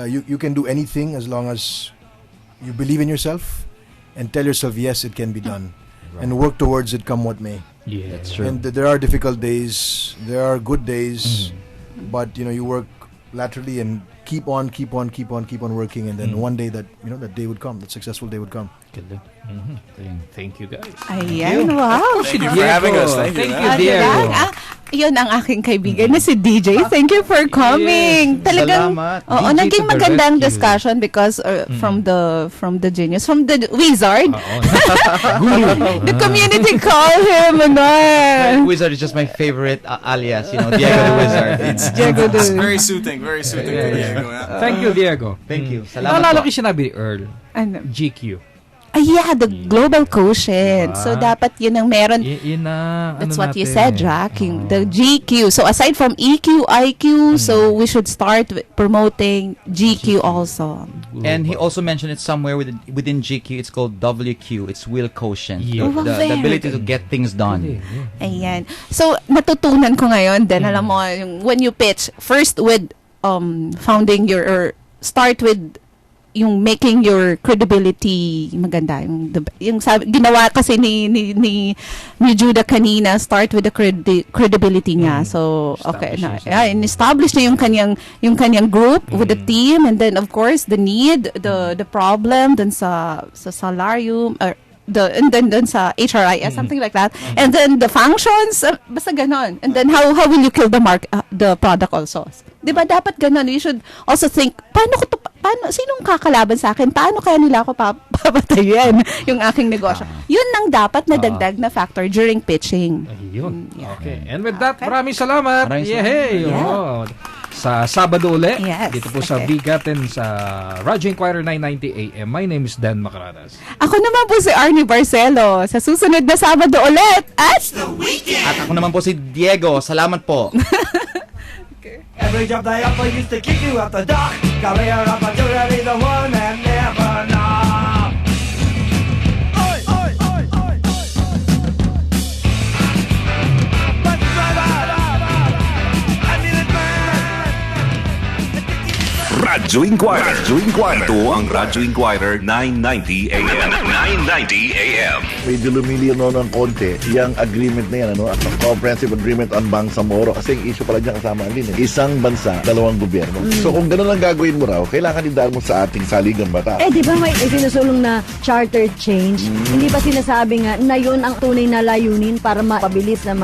You can do anything as long as you believe in yourself and tell yourself yes, it can be done, and work towards it, come what may. Yeah, that's true. And there are difficult days, there are good days, but you work laterally and keep on working, and then one day that day would come, that successful day would come. Thank you, guys. Ayan, wow. Thank you for having us. Thank you, Diego. Yun ang aking kaibigan na si DJ. Thank you for coming. Talagang, Salamat. naging to the magandang rescue. discussion because from the genius, from the wizard, the community call him, Wizard is just my favorite alias, Diego the Wizard. It's very soothing to Diego. Thank you, Diego. Thank you. Salamat Naalala po. ko sinabi ni Earl. Ano? GQ. Yeah, the global quotient. So dapat yun ang meron. Yun na, That's ano what you natin said, eh. Jack. The GQ. So aside from EQ, IQ, so we should start with promoting GQ also. And he also mentioned it somewhere within GQ. It's called WQ. It's will quotient. Yeah. Oh, The very ability to get things done. Ayan. So, natutunan ko ngayon din, alam mo, yung when you pitch, first with founding your, or start with yung making your credibility maganda. Yung sabi, ginawa kasi ni Judah kanina, start with the credibility niya. So, okay. Establish na yung kanyang group with the team, and then, of course, the need, the problem, dun sa salarium, or and then sa HRIS, something like that. And then the functions, basta ganon. And then how will you kill the product also? 'Di ba dapat ganon? You should also think, paano sinong kakalaban sa akin? Paano kaya nila ako papatayin yung aking negosyo? Yun ang dapat na dagdag na factor during pitching. Ayun. Okay. And with that, maraming salamat. Yehey! Yeah. Oo. Sa Sabado uli, Yes. dito po sa Bigatin sa Radyo Inquirer 990 AM. My name is Dan Macaradas. Ako naman po si Arnie Barcelo. Sa susunod na Sabado ulit at At ako naman po si Diego. Salamat po. Every job they offer used to kick you out the dock. Career opportunity, the one and never knock. Oi, oi, oi, oi, oi. Bus driver, I need it, man. Radyo Inquirer. Ito ang Radyo Inquirer 990 AM. 990 AM. Medyo lumiliit ng konti yung agreement na yan, ano? Ang comprehensive agreement on Bangsamoro, kasi yung issue pala niya kasama din eh. Isang bansa, dalawang gobyerno. So kung gano'n lang gagawin mo raw, kailangan idaan mo sa ating saligang batas. Di ba may sinusulong na charter change? Hindi ba sinasabi nga na yun ang tunay na layunin para mapabilis na